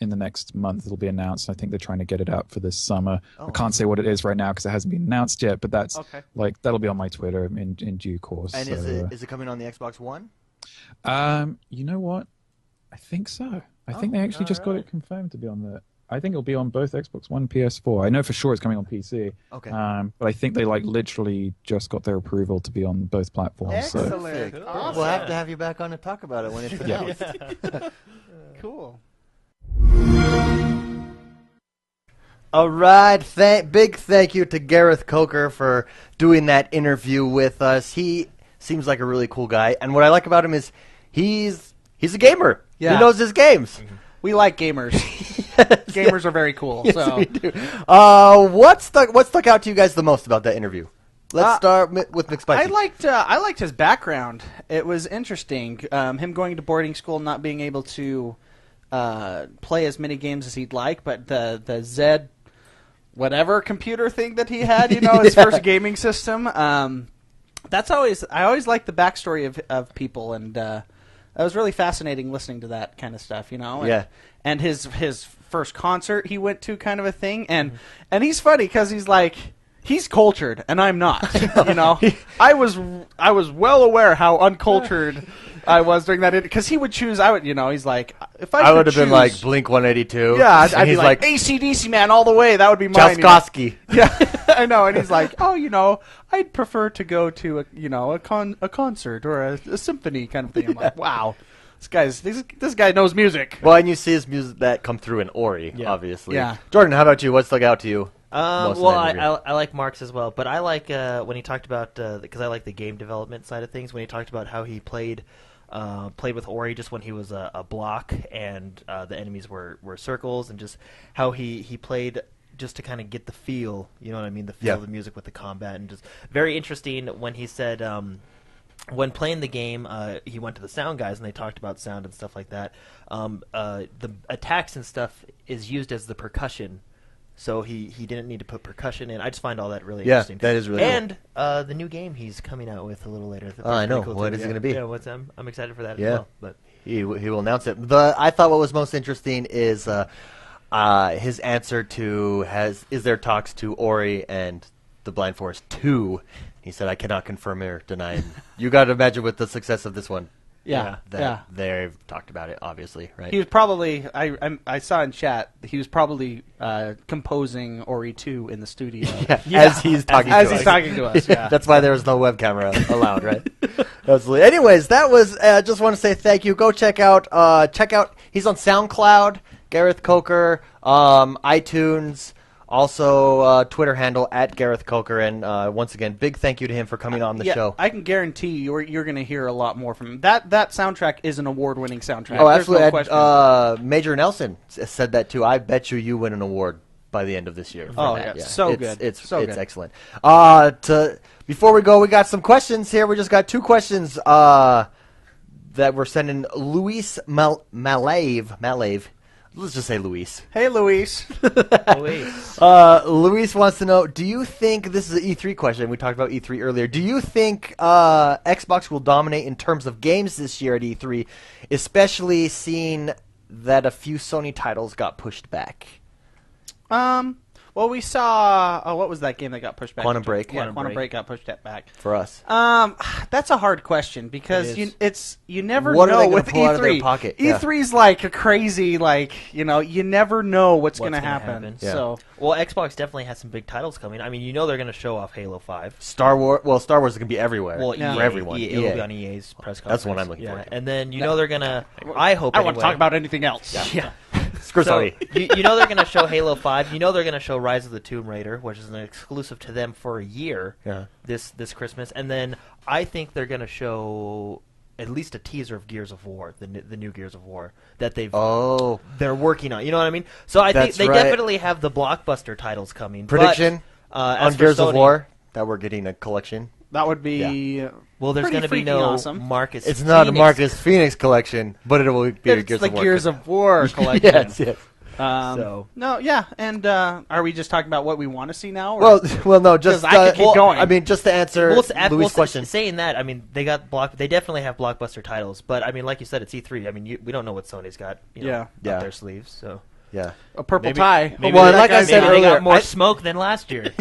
in the next month. It'll be announced. I think they're trying to get it out for this summer. I can't say what it is right now because it hasn't been announced yet. But that's that'll be on my Twitter in due course. And is it coming on the Xbox One? You know what? I think so. I think they actually just got it confirmed to be on the. I think it'll be on both Xbox One, PS4. I know for sure it's coming on PC. Okay. But I think they literally just got their approval to be on both platforms. Excellent. So. Awesome. We'll have to have you back on to talk about it when it's announced. Cool. All right. Big thank you to Gareth Coker for doing that interview with us. He seems like a really cool guy, and what I like about him is he's a gamer. Yeah. He knows his games. Mm-hmm. We like gamers. Gamers are very cool. Yes, so we do. What stuck out to you guys the most about that interview? Let's start with McSpicy. I liked his background. It was interesting. Him going to boarding school, not being able to play as many games as he'd like, but the Z whatever computer thing that he had, his first gaming system. I always like the backstory of people, and it was really fascinating listening to that kind of stuff, And his first concert he went to, kind of a thing, and he's funny because he's cultured and I'm not. I was well aware how uncultured I was during that, because he would choose. He's like, if I would have been like Blink 182. Yeah, I'd be like AC/DC man all the way. That would be mine. Tchaikovsky. Yeah, I know. And he's like, I'd prefer to go to a concert or a symphony kind of thing. I'm like, wow, this guy knows music. Well, and you see his music that come through in Ori, obviously. Yeah. Jordan, how about you? What stuck out to you? I like Mark's as well, but I like when he talked about because I like the game development side of things. When he talked about how he played with Ori just when he was a block and the enemies were circles, and just how he played just to kind of get the feel, the feel of the music with the combat, and just very interesting when he said when playing the game, he went to the sound guys and they talked about sound and stuff like that. The attacks and stuff is used as the percussion. So he didn't need to put percussion in. I just find all that really interesting. That is really cool. And the new game he's coming out with a little later. I know. Cool what is it going to be? Yeah, I'm excited for that as well. But he will announce it. I thought what was most interesting is his answer to is there talks to Ori and the Blind Forest 2. He said, I cannot confirm or deny. You got to imagine with the success of this one. They've talked about it, obviously, right? He was probably, I saw in chat, he was probably composing Ori 2 in the studio. As he's talking to us. Yeah. That's why there was no web camera allowed, right? Absolutely. Anyways, that was, just want to say thank you. Go check out, he's on SoundCloud, Gareth Coker, iTunes, also Twitter handle at Gareth Coker, and once again, big thank you to him for coming on the show. I can guarantee you're going to hear a lot more from him. That soundtrack is an award-winning soundtrack. Oh, absolutely. There's no question. Major Nelson said that too. I bet you win an award by the end of this year. Oh, yeah. So good. It's excellent. Before we go, we got some questions here. We just got 2 questions that we're sending. Luis Malave. Let's just say Luis. Hey, Luis. Luis wants to know, do you think, this is an E3 question, we talked about E3 earlier, do you think Xbox will dominate in terms of games this year at E3, especially seeing that a few Sony titles got pushed back? Well, we saw, what was that game that got pushed back? Quantum Break. Yeah, Quantum Break got pushed back. For us. That's a hard question because you never what know are they with pull E3. out of their pocket? E3's like a crazy, you never know what's going to happen. Yeah. So, well, Xbox definitely has some big titles coming. I mean, they're going to show off Halo 5. Star Wars is going to be everywhere. Well, for everyone. It'll be on EA's press conference. That's what I'm looking for. And then they're going to, I hope I don't want to talk about anything else. Yeah. Screw Sony. You know they're going to show Halo 5. You know they're going to show Rise of the Tomb Raider, which is an exclusive to them for a year this Christmas. And then I think they're going to show at least a teaser of Gears of War, the new Gears of War that they're working on. You know what I mean? So I think they definitely have the blockbuster titles coming. Prediction on Gears of Sony, War that we're getting a collection. That would be well. There's going to be no awesome. Marcus. It's not a Marcus Phoenix collection, but it will be a Gears of War. Gears of War collection. Yes. No, yeah, and are we just talking about what we want to see now? Or? Well, no, just I could keep going. I mean, just to answer Louis' question. Saying that, I mean, they definitely have blockbuster titles, but I mean, like you said, it's E3. I mean, we don't know what Sony's got. Up their sleeves, so. Yeah, a purple tie. Well, like I said earlier, they got more smoke than last year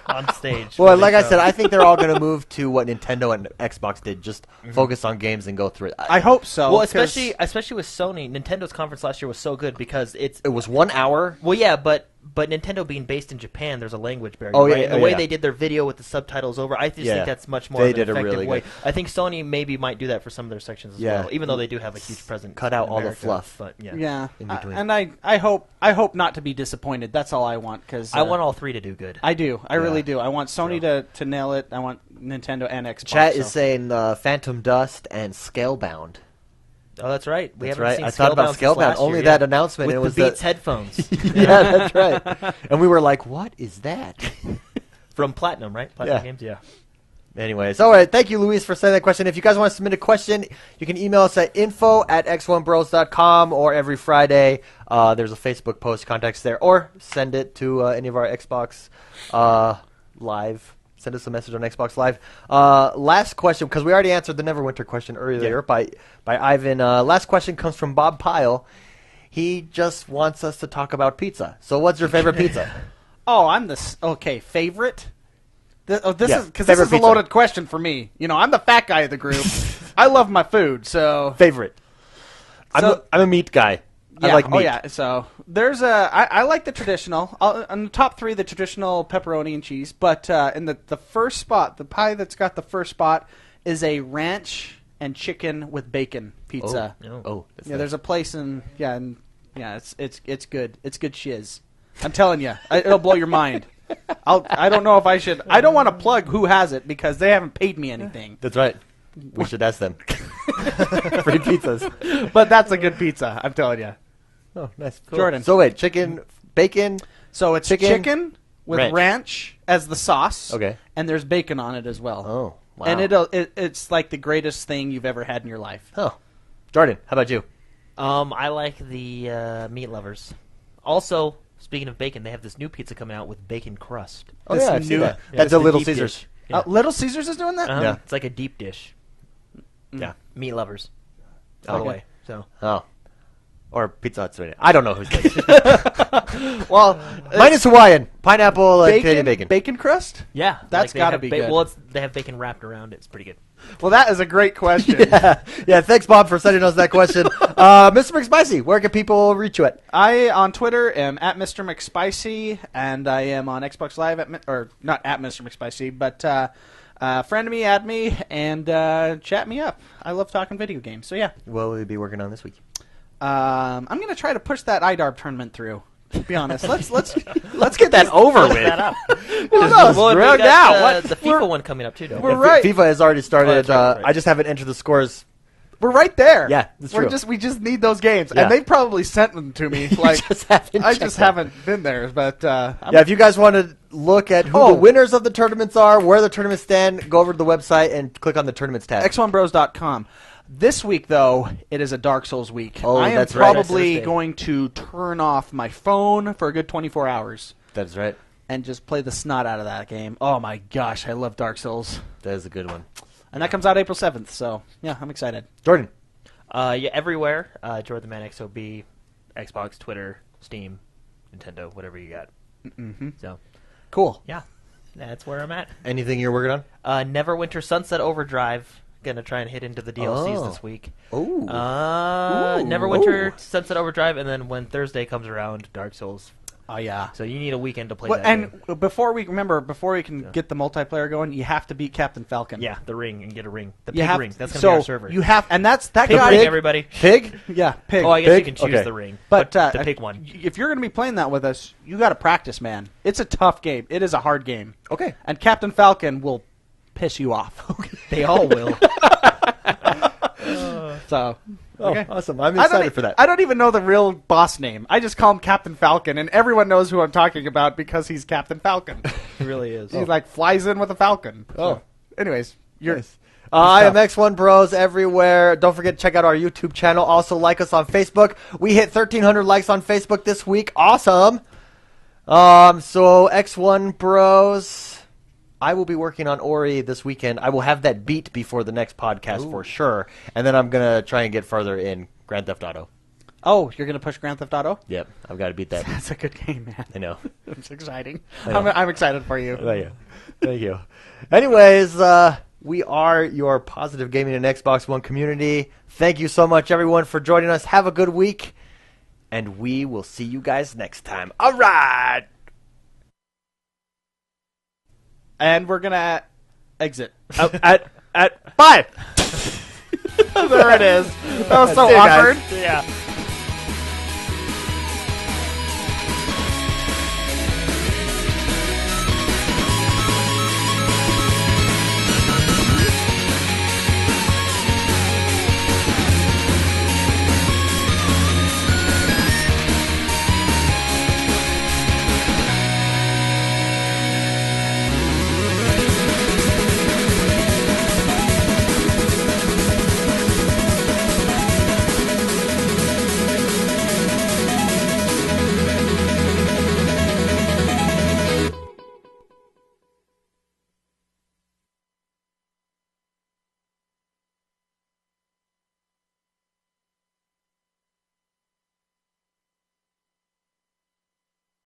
on stage. Well, like I said, I think they're all going to move to what Nintendo and Xbox did, just focus on games and go through it. I hope so. Well, especially with Sony, Nintendo's conference last year was so good because it was 1 hour. Well, yeah, but Nintendo being based in Japan, there's a language barrier. Oh, yeah, right? And the way they did their video with the subtitles over, I just think that's much more of an effective way. I think Sony maybe might do that for some of their sections as well, even though they do have a huge presence. Cut out all the fluff. But yeah. And I hope not to be disappointed. That's all I want because I want all three to do good. I do. I really do. I want Sony to nail it. I want Nintendo and Xbox. Chat is saying Phantom Dust and Scalebound. Oh, that's right. We haven't seen I thought about Scalebound. Only that announcement. With it was the Beats headphones. Yeah, that's right. And we were like, "What is that?" From Platinum, right? Platinum Games, yeah. Anyways, all right. Thank you, Luis, for sending that question. If you guys want to submit a question, you can email us at info@xonebros.com, or every Friday there's a Facebook post. Contact us there, or send it to any of our Xbox Live. Send us a message on Xbox Live. Last question, because we already answered the Neverwinter question earlier by Ivan. Last question comes from Bob Pyle. He just wants us to talk about pizza. So what's your favorite pizza? Favorite? This is a loaded question for me. You know, I'm the fat guy of the group. I love my food, so... Favorite. I'm a meat guy. I like meat. Oh, yeah. So there's I like the traditional. On the top three, the traditional pepperoni and cheese. But in the first spot, the pie that's got the first spot is a ranch and chicken with bacon pizza. That's nice. There's a place it's good. It's good shiz. I'm telling you, it'll blow your mind. I don't know if I should. I don't want to plug who has it because they haven't paid me anything. That's right. We should ask them. Free pizzas. But that's a good pizza. I'm telling you. Oh, nice. Cool. Jordan. So wait, chicken, bacon. So it's chicken with ranch as the sauce. Okay. And there's bacon on it as well. Oh, wow. And it's like the greatest thing you've ever had in your life. Oh. Jordan, how about you? I like the Meat Lovers. Also, speaking of bacon, they have this new pizza coming out with bacon crust. Oh, yeah, I've seen that. That's a Little Caesars. Yeah. Little Caesars is doing that? Yeah. It's like a deep dish. Yeah. Meat Lovers. All the way. So. Oh. Or Pizza Hut's doing it. I don't know who's doing it. Well, mine is Hawaiian. Pineapple and Canadian bacon. Bacon crust? Yeah. That's got to be good. Well, they have bacon wrapped around it. It's pretty good. Well, that is a great question. Yeah, thanks, Bob, for sending us that question. Mr. McSpicy, where can people reach you at? I, on Twitter, am at Mr. McSpicy, and I am on Xbox Live, not at Mr. McSpicy, but friend me, add me, and chat me up. I love talking video games, so yeah. What will you be working on this week? I'm going to try to push that IDARB tournament through. To be honest, let's get that over with. That up. Well, the FIFA one coming up too, though. We're right. FIFA has already started. Right. I just haven't entered the scores. We're right there. Yeah, that's true. We just need those games, and they probably sent them to me. Like I just haven't been there, but if you guys want to look at who the winners of the tournaments are, where the tournaments stand, go over to the website and click on the tournaments tab. XoneBros.com. This week, though, it is a Dark Souls week. Oh, I am that's right. probably going to turn off my phone for a good 24 hours. That's right. And just play the snot out of that game. Oh, my gosh. I love Dark Souls. That is a good one. And that comes out April 7th, so, yeah, I'm excited. Jordan. Everywhere. Jordan the Man XOB, Xbox, Twitter, Steam, Nintendo, whatever you got. Mm-hmm. So, cool. Yeah, that's where I'm at. Anything you're working on? Neverwinter Sunset Overdrive. Gonna try and hit into the DLCs this week. Neverwinter Sunset Overdrive, and then when Thursday comes around, Dark Souls Oh yeah. So you need a weekend to play Well, that and game. before we can get the multiplayer going, you have to beat Captain Falcon. Yeah, the ring and get a ring. The You pig have ring. That's going to so be our server. you have, and that Pig guy. ring, everybody. Pig? Yeah, pig. Oh, I guess Pig? you can choose Okay. the ring. But the pig one. If you're going to be playing that with us, you got to practice, man. It's a tough game. It is a hard game. Okay. And Captain Falcon will piss you off. They all will. So. Oh, Okay. awesome. I'm I don't excited e- for that. I don't even know the real boss name. I just call him Captain Falcon, and everyone knows who I'm talking about because he's Captain Falcon. It really is. He like flies in with a falcon. Oh. Anyways, you're. Nice. I am X1 Bros everywhere. Don't forget to check out our YouTube channel. Also, like us on Facebook. We hit 1,300 likes on Facebook this week. Awesome. So X1 Bros. I will be working on Ori this weekend. I will have that beat before the next podcast for sure. And then I'm going to try and get further in Grand Theft Auto. Oh, you're gonna push Grand Theft Auto? Yep, I've got to beat that. That's a good game, man. I know. It's exciting. I know. I'm excited for you. Thank you. Thank you. Anyways, we are your Positive Gaming and Xbox One community. Thank you so much, everyone, for joining us. Have a good week, and we will see you guys next time. All right. And we're gonna exit. At 5. There it is. That was so See you guys. awkward. Yeah.